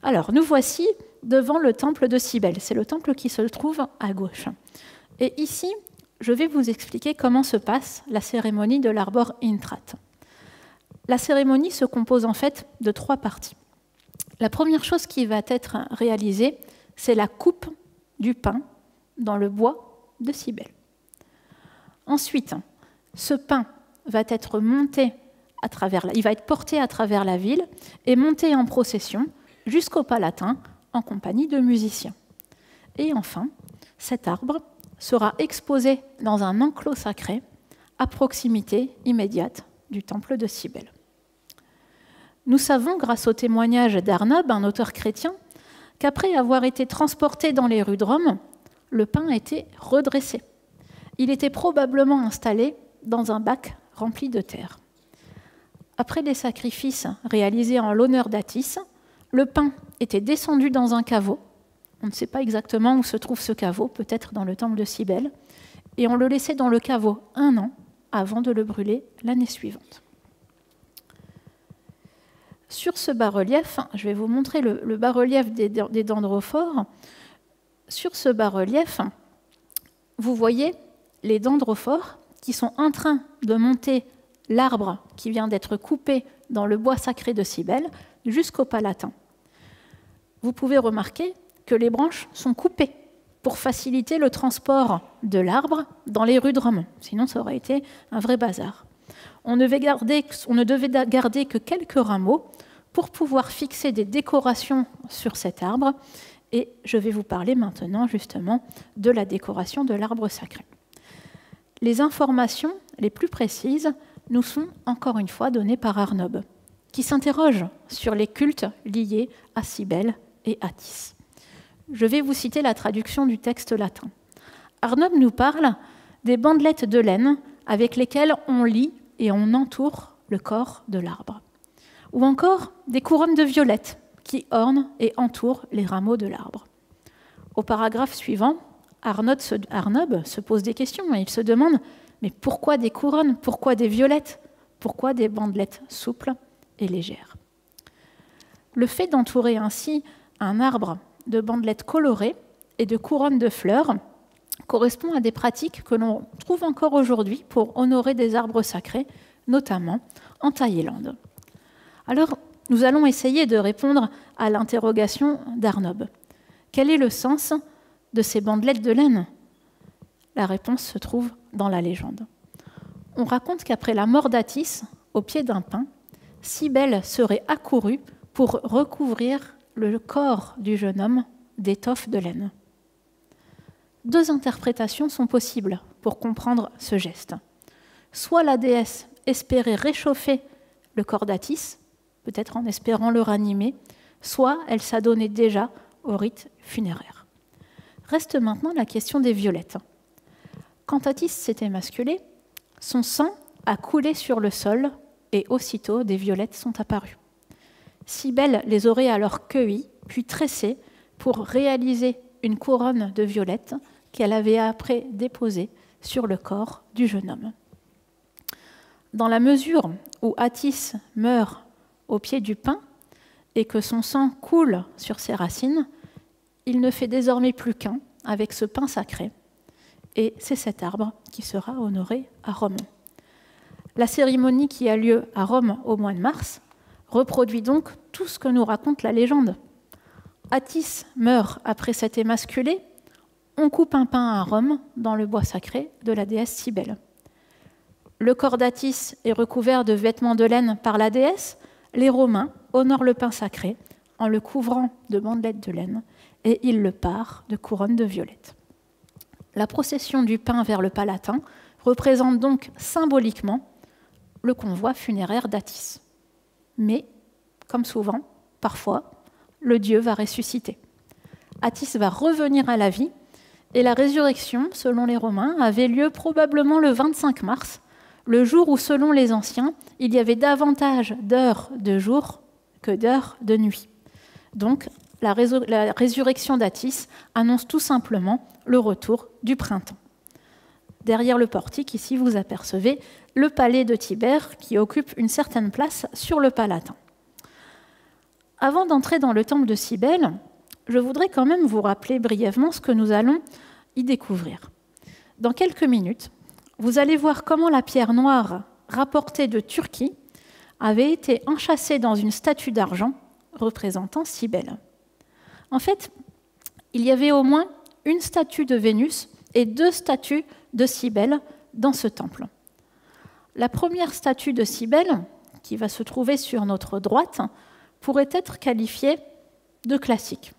B: Alors, nous voici devant le temple de Cybèle. C'est le temple qui se trouve à gauche. Et ici, je vais vous expliquer comment se passe la cérémonie de l'Arbor Intrat. La cérémonie se compose en fait de 3 parties. La première chose qui va être réalisée, c'est la coupe du pain dans le bois de Cybèle. Ensuite, ce pain va être monté il va être porté à travers la ville et monté en procession jusqu'au Palatin en compagnie de musiciens. Et enfin, cet arbre sera exposé dans un enclos sacré à proximité immédiate du temple de Cybèle. Nous savons, grâce au témoignage d'Arnob, un auteur chrétien, qu'après avoir été transporté dans les rues de Rome, le pain a été redressé. Il était probablement installé dans un bac rempli de terre. Après des sacrifices réalisés en l'honneur d'Attis, le pain était descendu dans un caveau. On ne sait pas exactement où se trouve ce caveau, peut-être dans le temple de Cybèle, et on le laissait dans le caveau 1 an avant de le brûler l'année suivante. Sur ce bas-relief, je vais vous montrer le bas-relief des Dendrophores. Sur ce bas-relief, vous voyez les Dendrophores qui sont en train de monter l'arbre qui vient d'être coupé dans le bois sacré de Cybèle jusqu'au Palatin. Vous pouvez remarquer que les branches sont coupées pour faciliter le transport de l'arbre dans les rues de Rome. Sinon, ça aurait été un vrai bazar. On ne devait garder que quelques rameaux pour pouvoir fixer des décorations sur cet arbre. Et je vais vous parler maintenant justement de la décoration de l'arbre sacré. Les informations les plus précises nous sont encore une fois données par Arnob, qui s'interroge sur les cultes liés à Cybèle et Attis. Je vais vous citer la traduction du texte latin. Arnob nous parle des bandelettes de laine avec lesquelles on lie et on entoure le corps de l'arbre, ou encore des couronnes de violettes qui ornent et entourent les rameaux de l'arbre. Au paragraphe suivant, Arnob se pose des questions et il se demande Mais pourquoi des couronnes? Pourquoi des violettes? Pourquoi des bandelettes souples et légères? Le fait d'entourer ainsi un arbre de bandelettes colorées et de couronnes de fleurs correspond à des pratiques que l'on trouve encore aujourd'hui pour honorer des arbres sacrés, notamment en Thaïlande. Alors, nous allons essayer de répondre à l'interrogation d'Arnob. Quel est le sens de ces bandelettes de laine? La réponse se trouve dans la légende. On raconte qu'après la mort d'Athis, au pied d'un pin, Cybèle serait accourue pour recouvrir le corps du jeune homme d'étoffe de laine. Deux interprétations sont possibles pour comprendre ce geste. Soit la déesse espérait réchauffer le corps d'Athis, peut-être en espérant le ranimer, soit elle s'adonnait déjà au rite funéraire. Reste maintenant la question des violettes. Quand Athis s'est émasculé, son sang a coulé sur le sol et aussitôt des violettes sont apparues. Cybèle les aurait alors cueillies, puis tressées pour réaliser une couronne de violettes qu'elle avait après déposée sur le corps du jeune homme. Dans la mesure où Athis meurt au pied du pin et que son sang coule sur ses racines, il ne fait désormais plus qu'un avec ce pin sacré. Et c'est cet arbre qui sera honoré à Rome. La cérémonie qui a lieu à Rome au mois de mars reproduit donc tout ce que nous raconte la légende. Athis meurt après s'être émasculé, on coupe un pin à Rome dans le bois sacré de la déesse Cybèle. Le corps d'Athis est recouvert de vêtements de laine par la déesse, les Romains honorent le pin sacré en le couvrant de bandelettes de laine et ils le parent de couronnes de violettes. La procession du pin vers le Palatin représente donc symboliquement le convoi funéraire d'Athis. Mais, comme souvent, parfois, le dieu va ressusciter. Athis va revenir à la vie et la résurrection, selon les Romains, avait lieu probablement le 25 mars, le jour où, selon les anciens, il y avait davantage d'heures de jour que d'heures de nuit. Donc, la résurrection d'Athis annonce tout simplement le retour du printemps. Derrière le portique, ici, vous apercevez le palais de Tibère qui occupe une certaine place sur le Palatin. Avant d'entrer dans le temple de Cybèle, je voudrais quand même vous rappeler brièvement ce que nous allons y découvrir. Dans quelques minutes, vous allez voir comment la pierre noire rapportée de Turquie avait été enchâssée dans une statue d'argent représentant Cybèle. En fait, il y avait au moins une statue de Vénus et deux statues de Cybèle dans ce temple. La première statue de Cybèle, qui va se trouver sur notre droite, pourrait être qualifiée de classique.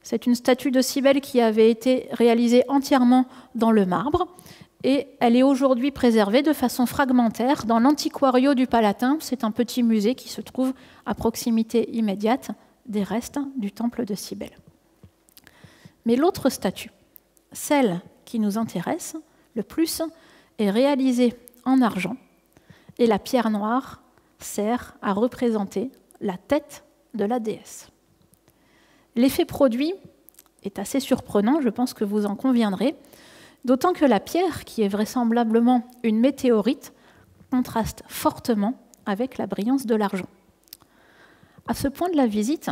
B: C'est une statue de Cybèle qui avait été réalisée entièrement dans le marbre et elle est aujourd'hui préservée de façon fragmentaire dans l'Antiquario du Palatin. C'est un petit musée qui se trouve à proximité immédiate des restes du temple de Cybèle. Mais l'autre statue, celle qui nous intéresse le plus, est réalisée en argent et la pierre noire sert à représenter la tête de la déesse. L'effet produit est assez surprenant, je pense que vous en conviendrez, d'autant que la pierre, qui est vraisemblablement une météorite, contraste fortement avec la brillance de l'argent. À ce point de la visite,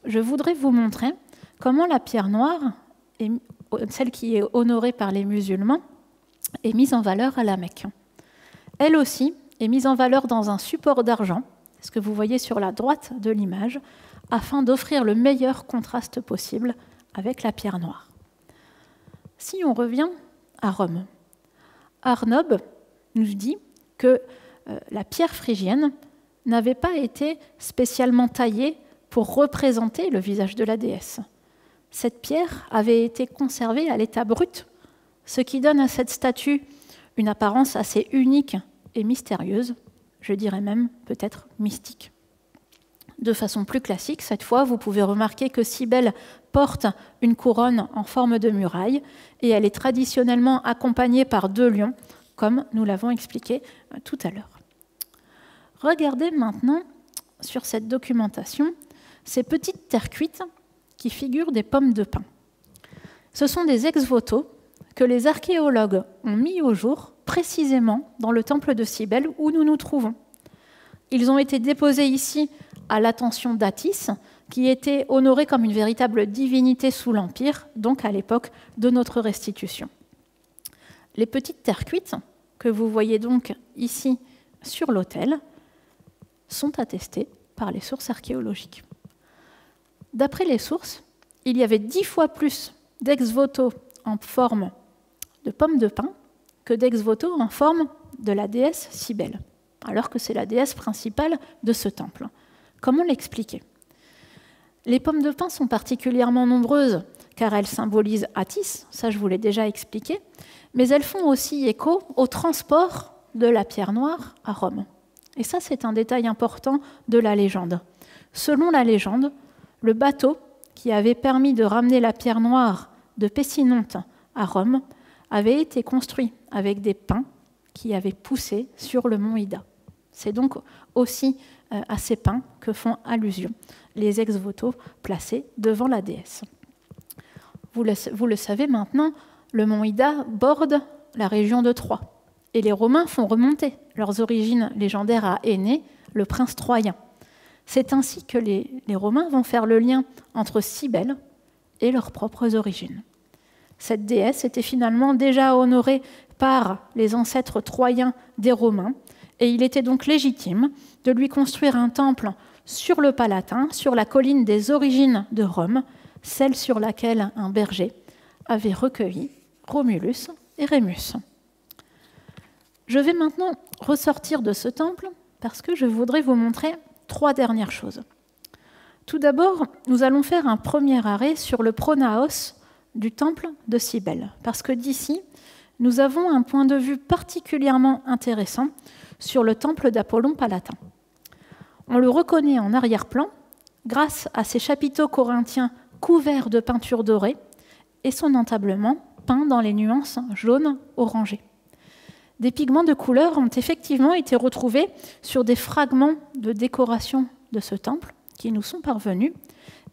B: je voudrais vous montrer comment la pierre noire, celle qui est honorée par les musulmans, est mise en valeur à la Mecque. Elle aussi est mise en valeur dans un support d'argent, ce que vous voyez sur la droite de l'image, afin d'offrir le meilleur contraste possible avec la pierre noire. Si on revient à Rome, Arnob nous dit que la pierre phrygienne n'avait pas été spécialement taillée pour représenter le visage de la déesse. Cette pierre avait été conservée à l'état brut, ce qui donne à cette statue une apparence assez unique et mystérieuse, je dirais même peut-être mystique. De façon plus classique, cette fois, vous pouvez remarquer que Cybèle porte une couronne en forme de muraille et elle est traditionnellement accompagnée par deux lions, comme nous l'avons expliqué tout à l'heure. Regardez maintenant sur cette documentation ces petites terres cuites qui figurent des pommes de pin. Ce sont des ex-voto que les archéologues ont mis au jour précisément dans le temple de Cybèle où nous nous trouvons. Ils ont été déposés ici à l'attention d'Atis, qui était honorée comme une véritable divinité sous l'Empire, donc à l'époque de notre restitution. Les petites terres cuites, que vous voyez donc ici sur l'autel, sont attestées par les sources archéologiques. D'après les sources, il y avait 10 fois plus d'ex-voto en forme de pommes de pin que d'ex-voto en forme de la déesse Cybèle, alors que c'est la déesse principale de ce temple. Comment l'expliquer? Les pommes de pin sont particulièrement nombreuses car elles symbolisent Atis, ça je vous l'ai déjà expliqué, mais elles font aussi écho au transport de la pierre noire à Rome. Et ça, c'est un détail important de la légende. Selon la légende, le bateau qui avait permis de ramener la pierre noire de Pessinonte à Rome avait été construit avec des pins qui avaient poussé sur le mont Ida. C'est donc aussi à ces pins que font allusion les ex-voto placés devant la déesse. Vous le savez maintenant, le mont Ida borde la région de Troie. Et les Romains font remonter leurs origines légendaires à Énée, le prince troyen. C'est ainsi que les Romains vont faire le lien entre Cybèle et leurs propres origines. Cette déesse était finalement déjà honorée par les ancêtres troyens des Romains, et il était donc légitime de lui construire un temple sur le Palatin, sur la colline des origines de Rome, celle sur laquelle un berger avait recueilli Romulus et Rémus. Je vais maintenant ressortir de ce temple parce que je voudrais vous montrer 3 dernières choses. Tout d'abord, nous allons faire un premier arrêt sur le pronaos du temple de Cybèle, parce que d'ici, nous avons un point de vue particulièrement intéressant sur le temple d'Apollon Palatin. On le reconnaît en arrière-plan grâce à ses chapiteaux corinthiens couverts de peinture dorée et son entablement peint dans les nuances jaune-orangé. Des pigments de couleur ont effectivement été retrouvés sur des fragments de décoration de ce temple qui nous sont parvenus.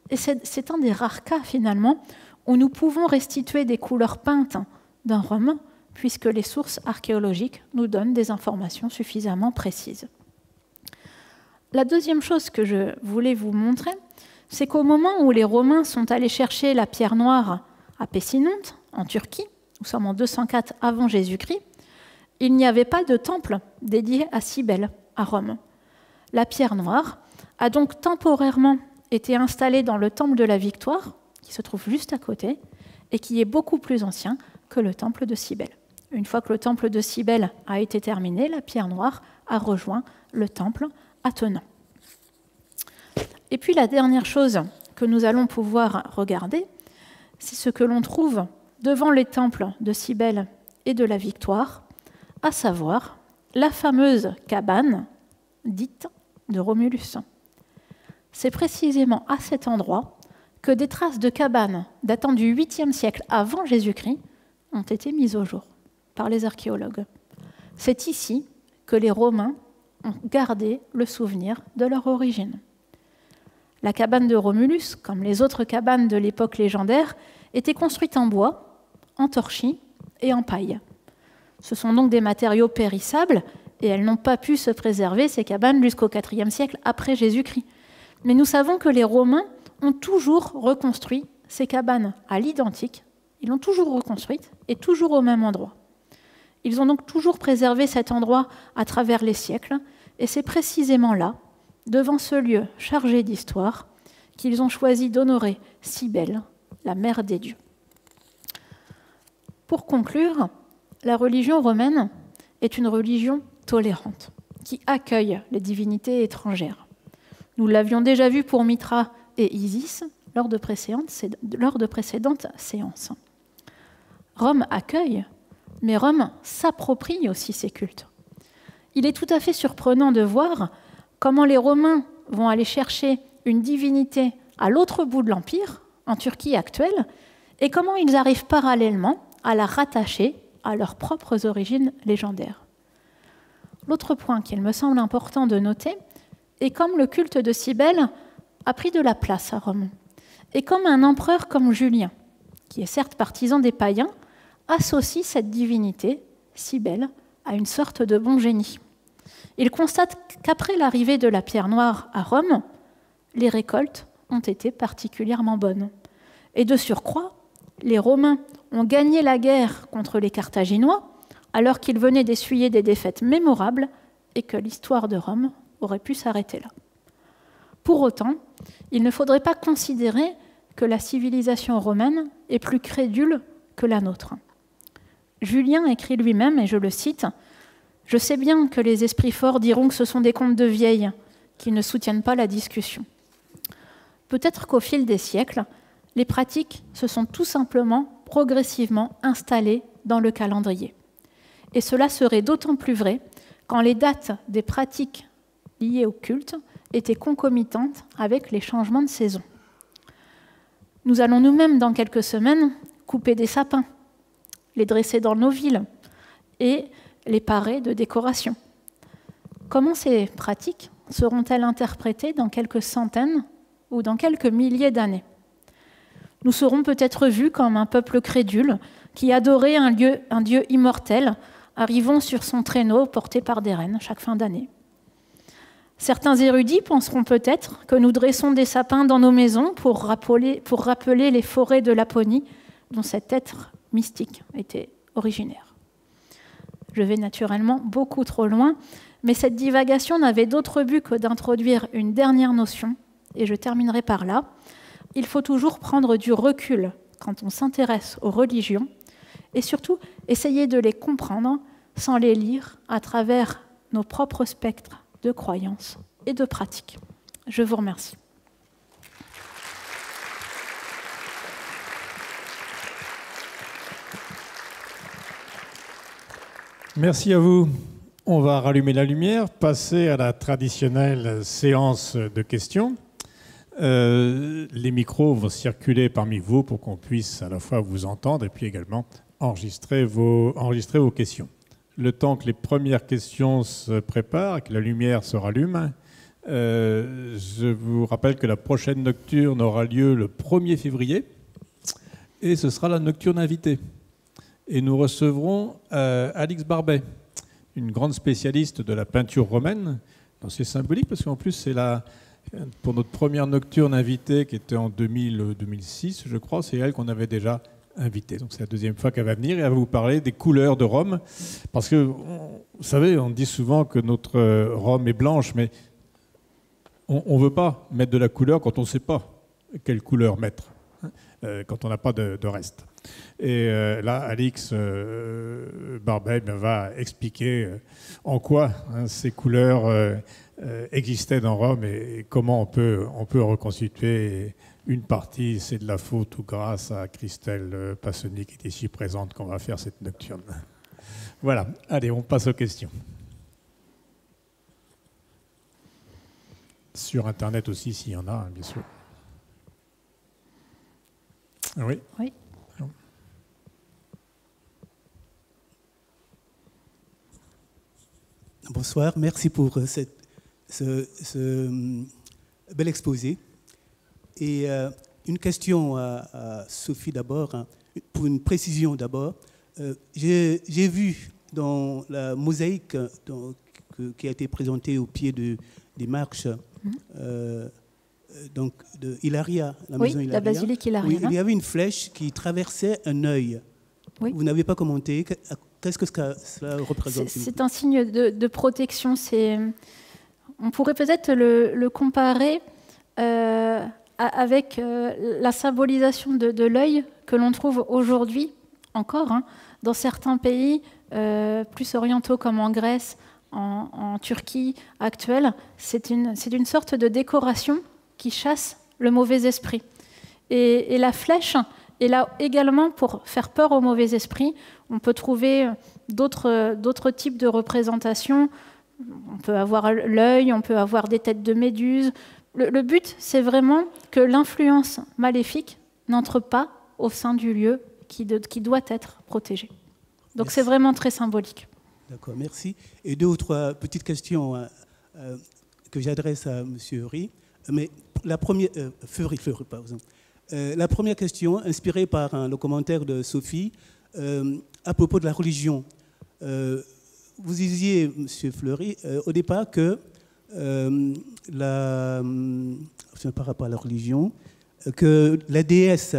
B: Et c'est un des rares cas, finalement, où nous pouvons restituer des couleurs peintes d'un Rome, puisque les sources archéologiques nous donnent des informations suffisamment précises. La deuxième chose que je voulais vous montrer, c'est qu'au moment où les Romains sont allés chercher la pierre noire à Pessinonte, en Turquie, nous sommes en 204 avant Jésus-Christ, il n'y avait pas de temple dédié à Cybèle, à Rome. La pierre noire a donc temporairement été installée dans le temple de la Victoire, qui se trouve juste à côté, et qui est beaucoup plus ancien que le temple de Cybèle. Une fois que le temple de Cybèle a été terminé, la pierre noire a rejoint le temple attenant. Et puis la dernière chose que nous allons pouvoir regarder, c'est ce que l'on trouve devant les temples de Cybèle et de la Victoire, à savoir la fameuse cabane dite de Romulus. C'est précisément à cet endroit que des traces de cabanes datant du 8e siècle avant Jésus-Christ ont été mises au jour par les archéologues. C'est ici que les Romains ont gardé le souvenir de leur origine. La cabane de Romulus, comme les autres cabanes de l'époque légendaire, était construite en bois, en torchis et en paille. Ce sont donc des matériaux périssables et elles n'ont pas pu se préserver, ces cabanes, jusqu'au IVe siècle après Jésus-Christ. Mais nous savons que les Romains ont toujours reconstruit ces cabanes à l'identique. Ils l'ont toujours reconstruite et toujours au même endroit. Ils ont donc toujours préservé cet endroit à travers les siècles et c'est précisément là, devant ce lieu chargé d'histoire, qu'ils ont choisi d'honorer Cybèle, la mère des dieux. Pour conclure, la religion romaine est une religion tolérante, qui accueille les divinités étrangères. Nous l'avions déjà vu pour Mithra et Isis lors de précédentes séances. Rome accueille, mais Rome s'approprie aussi ces cultes. Il est tout à fait surprenant de voir comment les Romains vont aller chercher une divinité à l'autre bout de l'Empire, en Turquie actuelle, et comment ils arrivent parallèlement à la rattacher à leurs propres origines légendaires. L'autre point qu'il me semble important de noter est comme le culte de Cybèle a pris de la place à Rome, et comme un empereur comme Julien, qui est certes partisan des païens, associe cette divinité, si belle, à une sorte de bon génie. Il constate qu'après l'arrivée de la pierre noire à Rome, les récoltes ont été particulièrement bonnes. Et de surcroît, les Romains ont gagné la guerre contre les Carthaginois alors qu'ils venaient d'essuyer des défaites mémorables et que l'histoire de Rome aurait pu s'arrêter là. Pour autant, il ne faudrait pas considérer que la civilisation romaine est plus crédule que la nôtre. Julien écrit lui-même, et je le cite, « Je sais bien que les esprits forts diront que ce sont des contes de vieilles qui ne soutiennent pas la discussion. Peut-être qu'au fil des siècles, les pratiques se sont tout simplement progressivement installées dans le calendrier. Et cela serait d'autant plus vrai quand les dates des pratiques liées au culte étaient concomitantes avec les changements de saison. Nous allons nous-mêmes, dans quelques semaines, couper des sapins, les dresser dans nos villes et les parer de décoration. Comment ces pratiques seront-elles interprétées dans quelques centaines ou dans quelques milliers d'années? Nous serons peut-être vus comme un peuple crédule qui adorait un dieu immortel, arrivant sur son traîneau porté par des reines chaque fin d'année. Certains érudits penseront peut-être que nous dressons des sapins dans nos maisons pour rappeler les forêts de Laponie dont cet être mystique était originaire. Je vais naturellement beaucoup trop loin, mais cette divagation n'avait d'autre but que d'introduire une dernière notion, et je terminerai par là. Il faut toujours prendre du recul quand on s'intéresse aux religions, et surtout essayer de les comprendre sans les lire à travers nos propres spectres de croyances et de pratiques. Je vous remercie.
A: Merci à vous. On va rallumer la lumière, passer à la traditionnelle séance de questions. Les micros vont circuler parmi vous pour qu'on puisse à la fois vous entendre et puis également enregistrer vos questions. Le temps que les premières questions se préparent, que la lumière se rallume, je vous rappelle que la prochaine nocturne aura lieu le 1er février et ce sera la nocturne invitée. Et nous recevrons Alix Barbet, une grande spécialiste de la peinture romaine. C'est symbolique parce qu'en plus c'est pour notre première nocturne invitée qui était en 2006, je crois, c'est elle qu'on avait déjà invitée. Donc c'est la deuxième fois qu'elle va venir et elle va vous parler des couleurs de Rome. Parce que, vous savez, on dit souvent que notre Rome est blanche, mais on ne veut pas mettre de la couleur quand on ne sait pas quelle couleur mettre, quand on n'a pas de reste. Et là, Alix Barbet va expliquer en quoi ces couleurs existaient dans Rome et comment on peut reconstituer une partie. C'est de la faute ou grâce à Christelle Passoni qui est ici présente qu'on va faire cette nocturne. Voilà, allez, on passe aux questions. Sur Internet aussi, s'il y en a, bien sûr. Oui.
B: Oui.
C: Bonsoir, merci pour ce bel exposé. Et une question à Sophie d'abord, pour une précision d'abord. J'ai vu dans la mosaïque qui a été présentée au pied des marches donc de Hilaria, la maison Hilaria.
B: La basilique Hilaria.
C: Oui, il y avait une flèche qui traversait un œil. Oui. Vous n'avez pas commenté. Qu'est-ce que cela représente?
B: C'est un signe de protection. On pourrait peut-être le comparer avec la symbolisation de l'œil que l'on trouve aujourd'hui encore dans certains pays plus orientaux comme en Grèce, en Turquie actuelle. C'est une sorte de décoration qui chasse le mauvais esprit. Et la flèche est là également pour faire peur au mauvais esprit. On peut trouver d'autres types de représentations. On peut avoir l'œil, on peut avoir des têtes de méduses. Le but, c'est vraiment que l'influence maléfique n'entre pas au sein du lieu qui doit être protégé. Donc merci. C'est vraiment très symbolique.
C: D'accord, merci. Et 2 ou 3 petites questions que j'adresse à M. Fleury. Mais la première, Fleury, par exemple. La première question, inspirée par le commentaire de Sophie, À propos de la religion, vous disiez, M. Fleury, au départ que, par rapport à la religion, que la déesse,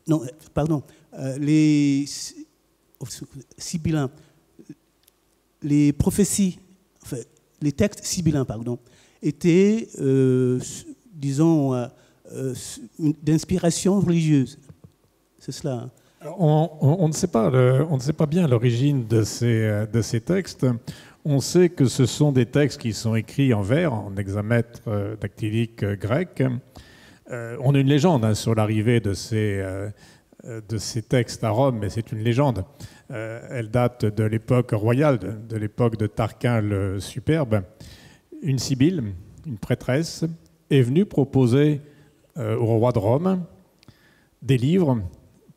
C: non, pardon, les sibyllins, les prophéties, enfin, les textes sibyllins, pardon, étaient, disons, d'inspiration religieuse. C'est cela. Hein.
A: On ne sait pas bien l'origine de ces textes. On sait que ce sont des textes qui sont écrits en vers, en hexamètre dactylique grec. On a une légende sur l'arrivée de ces textes à Rome, mais c'est une légende. Elle date de l'époque royale, de l'époque de Tarquin le Superbe. Une sibylle, une prêtresse, est venue proposer au roi de Rome des livres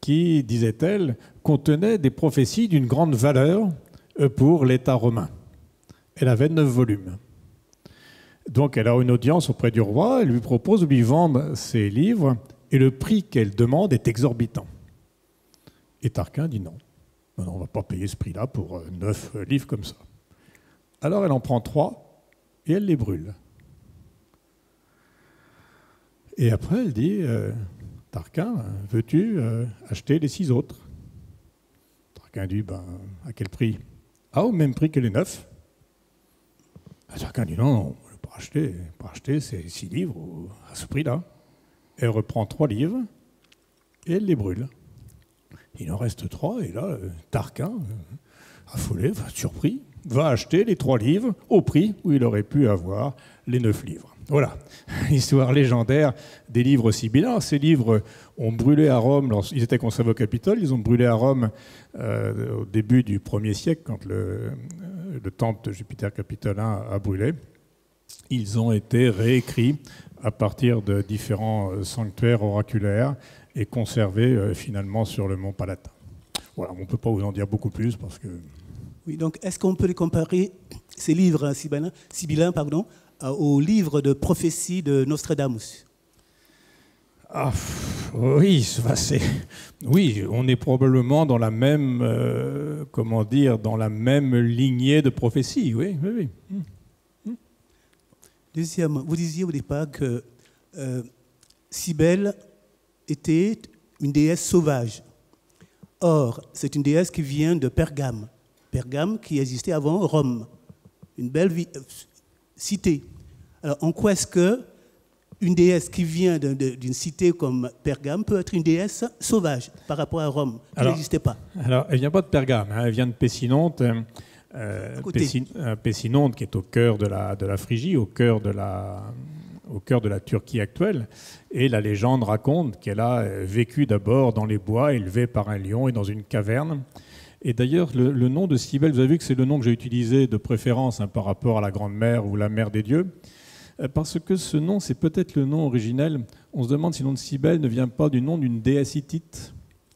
A: qui, disait-elle, contenaient des prophéties d'une grande valeur pour l'État romain. Elle avait 9 volumes. Donc elle a une audience auprès du roi, elle lui propose de lui vendre ses livres, et le prix qu'elle demande est exorbitant. Et Tarquin dit non. Non, on ne va pas payer ce prix-là pour 9 livres comme ça. Alors elle en prend 3 et elle les brûle. Et après elle dit, Tarquin, veux-tu acheter les 6 autres? Tarquin dit, à quel prix? Ah, au même prix que les 9. Tarquin dit, non, je ne vais pas acheter ces 6 livres à ce prix-là. Elle reprend 3 livres et elle les brûle. Il en reste 3, et là, Tarquin, affolé, surpris, va acheter les 3 livres au prix où il aurait pu avoir les 9 livres. Voilà, l'histoire légendaire des livres sibyllins. Ces livres ont brûlé à Rome, lorsqu'ils étaient conservés au Capitole, ils ont brûlé à Rome au début du 1er siècle, quand le temple de Jupiter capitolin a brûlé. Ils ont été réécrits à partir de différents sanctuaires oraculaires et conservés finalement sur le mont Palatin. Voilà, on ne peut pas vous en dire beaucoup plus parce que...
C: Oui, donc est-ce qu'on peut les comparer, ces livres sibyllins, aux livres de prophétie de Nostradamus?
A: Oui, oui, on est probablement dans la même, dans la même lignée de prophétie, oui.
C: Deuxièmement, vous disiez au départ que Cybèle était une déesse sauvage. Or, c'est une déesse qui vient de Pergame. Pergame qui existait avant Rome. Une belle cité. Alors, en quoi est-ce qu'une déesse qui vient d'une cité comme Pergame peut être une déesse sauvage par rapport à Rome, qui n'existait pas? Alors,
A: elle ne vient pas de Pergame, hein, elle vient de Pessinonte. Pessinonte qui est au cœur de la Phrygie, au cœur de la Turquie actuelle. Et la légende raconte qu'elle a vécu d'abord dans les bois, élevée par un lion et dans une caverne. Et d'ailleurs, le nom de Cybèle, vous avez vu que c'est le nom que j'ai utilisé de préférence par rapport à la Grande Mère ou la Mère des Dieux, parce que ce nom, c'est peut-être le nom originel. On se demande si le nom de Cybèle ne vient pas du nom d'une déesse hittite.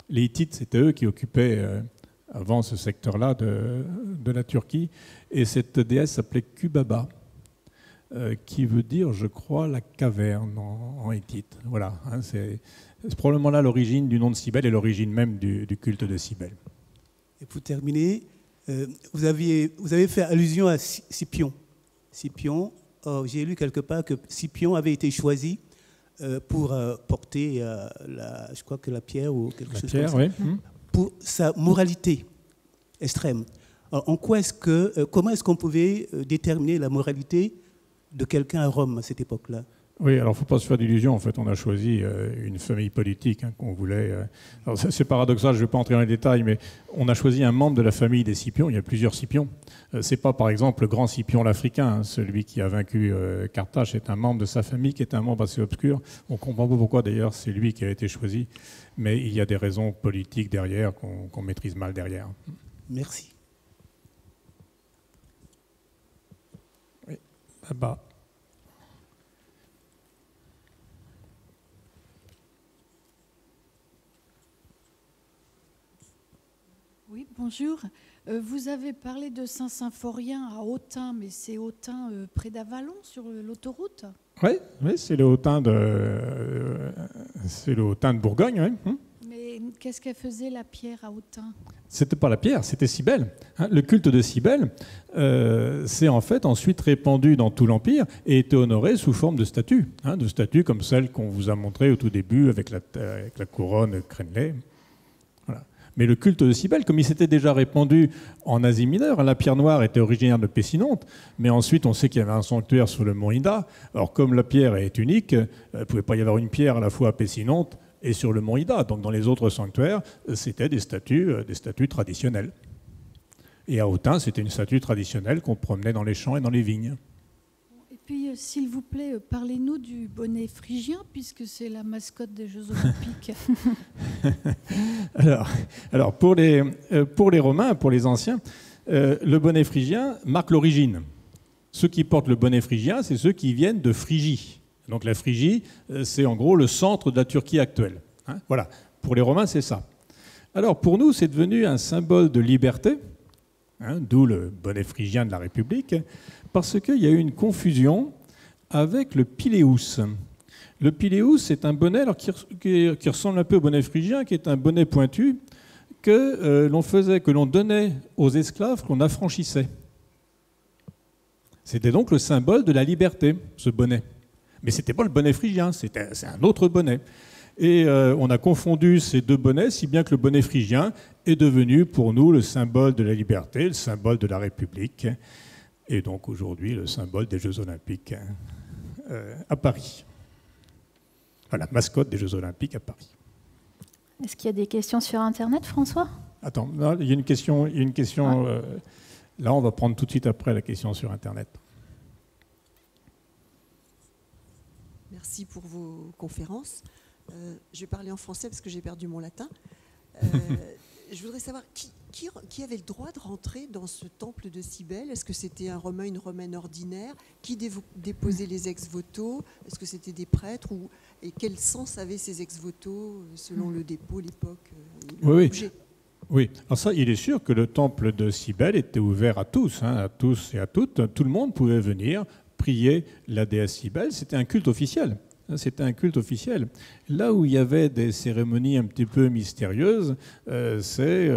A: Les Hittites, c'était eux qui occupaient avant ce secteur-là de la Turquie. Et cette déesse s'appelait Kubaba, qui veut dire, je crois, la caverne en hittite. Voilà, hein, c'est probablement là l'origine du nom de Cybèle et l'origine même du culte de Cybèle.
C: Et pour terminer, vous avez fait allusion à Scipion. Scipion, j'ai lu quelque part que Scipion avait été choisi pour porter, je crois que la pierre ou quelque chose comme ça, oui. Pour sa moralité extrême. Alors, comment est-ce qu'on pouvait déterminer la moralité de quelqu'un à Rome à cette époque-là?
A: Oui, alors il ne faut pas se faire d'illusions. En fait, on a choisi une famille politique qu'on voulait. Alors, c'est paradoxal, je ne vais pas entrer dans les détails, mais on a choisi un membre de la famille des Scipions. Il y a plusieurs Scipions. Ce n'est pas, par exemple, le grand Scipion l'Africain, hein, celui qui a vaincu Carthage. C'est un membre de sa famille qui est un membre assez obscur. On ne comprend pas pourquoi, d'ailleurs, c'est lui qui a été choisi. Mais il y a des raisons politiques derrière qu'on maîtrise mal derrière.
C: Merci.
A: Oui, là-bas.
D: Oui, bonjour. Vous avez parlé de Saint-Symphorien à Autun, mais c'est Autun près d'Avallon, sur l'autoroute?
A: Oui, c'est le Autun de Bourgogne. Oui.
D: Mais qu'est-ce qu'elle faisait, la pierre à Autun?
A: C'était pas la pierre, c'était Cybèle. Le culte de Cybèle s'est en fait ensuite répandu dans tout l'Empire et était honoré sous forme de statues, de statues comme celle qu'on vous a montrée au tout début avec la couronne crénelée. Voilà. Mais le culte de Cybèle, comme il s'était déjà répandu en Asie mineure, la pierre noire était originaire de Pessinonte, mais ensuite on sait qu'il y avait un sanctuaire sur le mont Ida. Alors comme la pierre est unique, il ne pouvait pas y avoir une pierre à la fois à Pessinonte et sur le mont Ida. Donc dans les autres sanctuaires, c'était des statues traditionnelles. Et à Autun, c'était une statue traditionnelle qu'on promenait dans les champs et dans les vignes.
D: Et puis, s'il vous plaît, parlez-nous du bonnet phrygien, puisque c'est la mascotte des Jeux Olympiques.
A: alors pour les Romains, pour les anciens, le bonnet phrygien marque l'origine. Ceux qui portent le bonnet phrygien, c'est ceux qui viennent de Phrygie. Donc la Phrygie, c'est en gros le centre de la Turquie actuelle. Voilà, pour les Romains, c'est ça. Alors pour nous, c'est devenu un symbole de liberté, d'où le bonnet phrygien de la République, parce qu'il y a eu une confusion avec le piléus. Le piléus, c'est un bonnet alors, qui ressemble un peu au bonnet phrygien, qui est un bonnet pointu que l'on donnait aux esclaves qu'on affranchissait. C'était donc le symbole de la liberté, ce bonnet. Mais ce n'était pas le bonnet phrygien, c'est un autre bonnet. Et on a confondu ces deux bonnets, si bien que le bonnet phrygien est devenu pour nous le symbole de la liberté, le symbole de la République, et donc aujourd'hui le symbole des Jeux Olympiques à Paris. Voilà, mascotte des Jeux Olympiques à Paris.
B: Est-ce qu'il y a des questions sur Internet, François?
A: Attends, là, il y a une question. Là, on va prendre tout de suite après la question sur Internet.
E: Merci pour vos conférences. Je vais parler en français parce que j'ai perdu mon latin. Je voudrais savoir qui avait le droit de rentrer dans ce temple de Cybèle. Est-ce que c'était un Romain, une Romaine ordinaire? Qui déposait les ex-voto? Est-ce que c'était des prêtres? Et quel sens avaient ces ex-voto selon le dépôt, l'époque, l'objet?
A: Oui, alors ça, il est sûr que le temple de Cybèle était ouvert à tous et à toutes. Tout le monde pouvait venir prier la déesse Cybèle. C'était un culte officiel. C'était un culte officiel. Là où il y avait des cérémonies un petit peu mystérieuses, c'est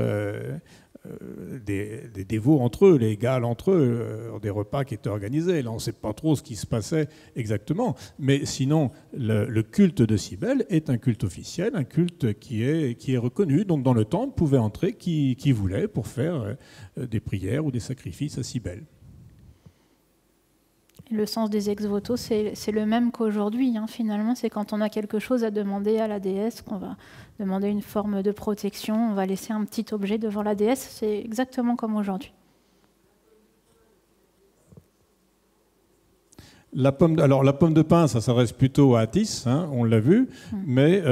A: des dévots entre eux, les Galles entre eux, des repas qui étaient organisés. Là, on ne sait pas trop ce qui se passait exactement. Mais sinon, le culte de Cybèle est un culte officiel, un culte qui est reconnu. Donc dans le temple, pouvait entrer qui voulait pour faire des prières ou des sacrifices à Cybèle.
B: Le sens des ex-voto, c'est le même qu'aujourd'hui. Finalement, c'est quand on a quelque chose à demander à la déesse, qu'on va demander une forme de protection, on va laisser un petit objet devant la déesse. C'est exactement comme aujourd'hui.
A: La pomme de pin, ça s'adresse plutôt à Attis, on l'a vu, mais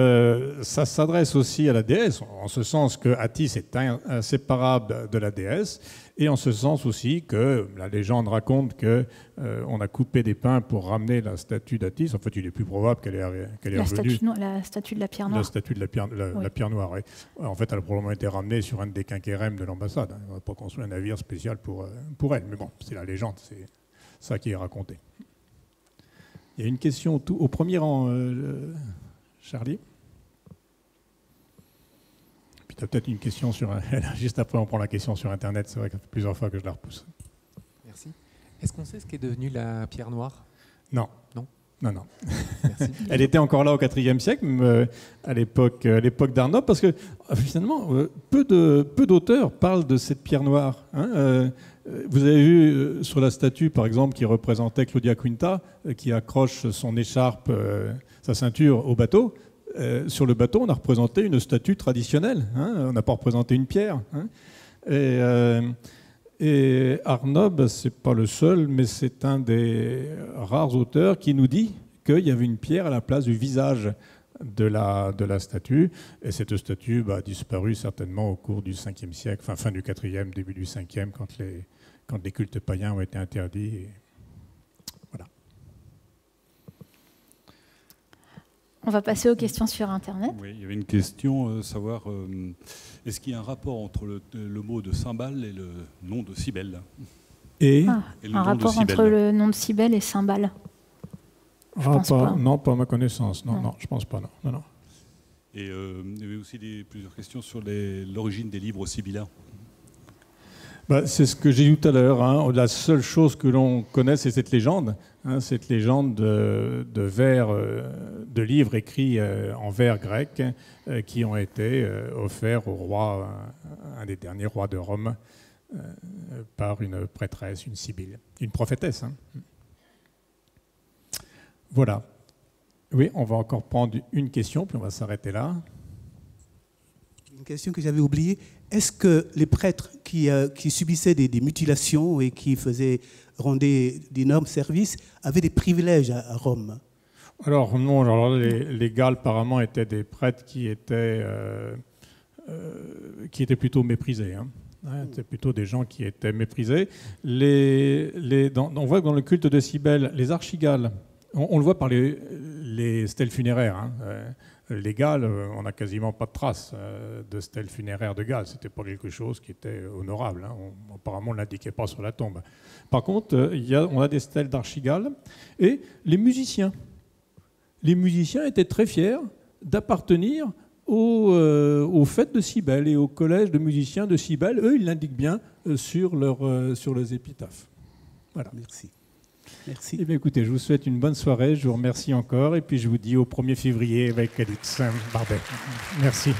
A: ça s'adresse aussi à la déesse, en ce sens que Attis est inséparable de la déesse, et en ce sens aussi que la légende raconte qu'on a coupé des pins pour ramener la statue d'Attis. En fait, il est plus probable qu'elle est revenue.
B: La statue de la pierre noire.
A: La statue de la pierre noire, oui. En fait, elle a probablement été ramenée sur un des quinquérèmes de l'ambassade. On n'a pas construit un navire spécial pour elle, mais bon, c'est la légende, c'est ça qui est raconté. Il y a une question au premier rang, Charlie. Puis tu as peut-être une question juste après, on prend la question sur Internet. C'est vrai que ça fait plusieurs fois que je la repousse.
F: Merci. Est-ce qu'on sait ce qu'est devenu la pierre noire?
A: Non.
F: Non.
A: Non.
F: Merci.
A: Elle était encore là au IVe siècle, à l'époque d'Arnob, parce que finalement, peu d'auteurs parlent de cette pierre noire. Vous avez vu sur la statue, par exemple, qui représentait Claudia Quinta, qui accroche son écharpe, sa ceinture au bateau. Sur le bateau, on a représenté une statue traditionnelle. On n'a pas représenté une pierre. Et Arnob, c'est pas le seul, mais c'est un des rares auteurs qui nous dit qu'il y avait une pierre à la place du visage de la statue. Et cette statue a disparu certainement au cours du 5e siècle, fin du 4e, début du 5e, quand les cultes païens ont été interdits. Et voilà.
B: On va passer aux questions sur Internet.
G: Oui, il y avait une question, savoir est-ce qu'il y a un rapport entre le mot de cymbale et le nom de Cybèle?
B: Un rapport entre le nom de Cybèle et cymbale?
A: Non, pas à ma connaissance. Non, je pense pas. Non.
G: Et il y avait aussi plusieurs questions sur l'origine des livres sibyllins.
A: C'est ce que j'ai dit tout à l'heure. Hein. La seule chose que l'on connaît, c'est cette légende. Hein, cette légende de vers, de livres écrits en vers grecs qui ont été offerts au roi, un des derniers rois de Rome, par une prêtresse, une sibylle, une prophétesse. Hein. Voilà. Oui, on va encore prendre une question, puis on va s'arrêter là.
C: Une question que j'avais oubliée. Est-ce que les prêtres qui subissaient des mutilations et qui rendaient d'énormes services avaient des privilèges à Rome?
A: Alors non, alors les Galles apparemment étaient des prêtres qui étaient plutôt méprisés. Hein. C'était plutôt des gens qui étaient méprisés. On voit que dans le culte de Cybèle, les archigales, on le voit par les stèles funéraires. Hein. Les Galles, on n'a quasiment pas de traces de stèles funéraires de Galles. C'était pas quelque chose qui était honorable. Hein. Apparemment, on ne l'indiquait pas sur la tombe. Par contre, on a des stèles d'archigales. Et les musiciens étaient très fiers d'appartenir aux fêtes de Cybèle et au collège de musiciens de Cybèle. Eux, ils l'indiquent bien sur leurs épitaphes. Voilà.
C: Merci. Merci.
A: Eh bien, écoutez, je vous souhaite une bonne soirée. Je vous remercie encore. Et puis, je vous dis au 1er février avec Alix Barbet. Merci.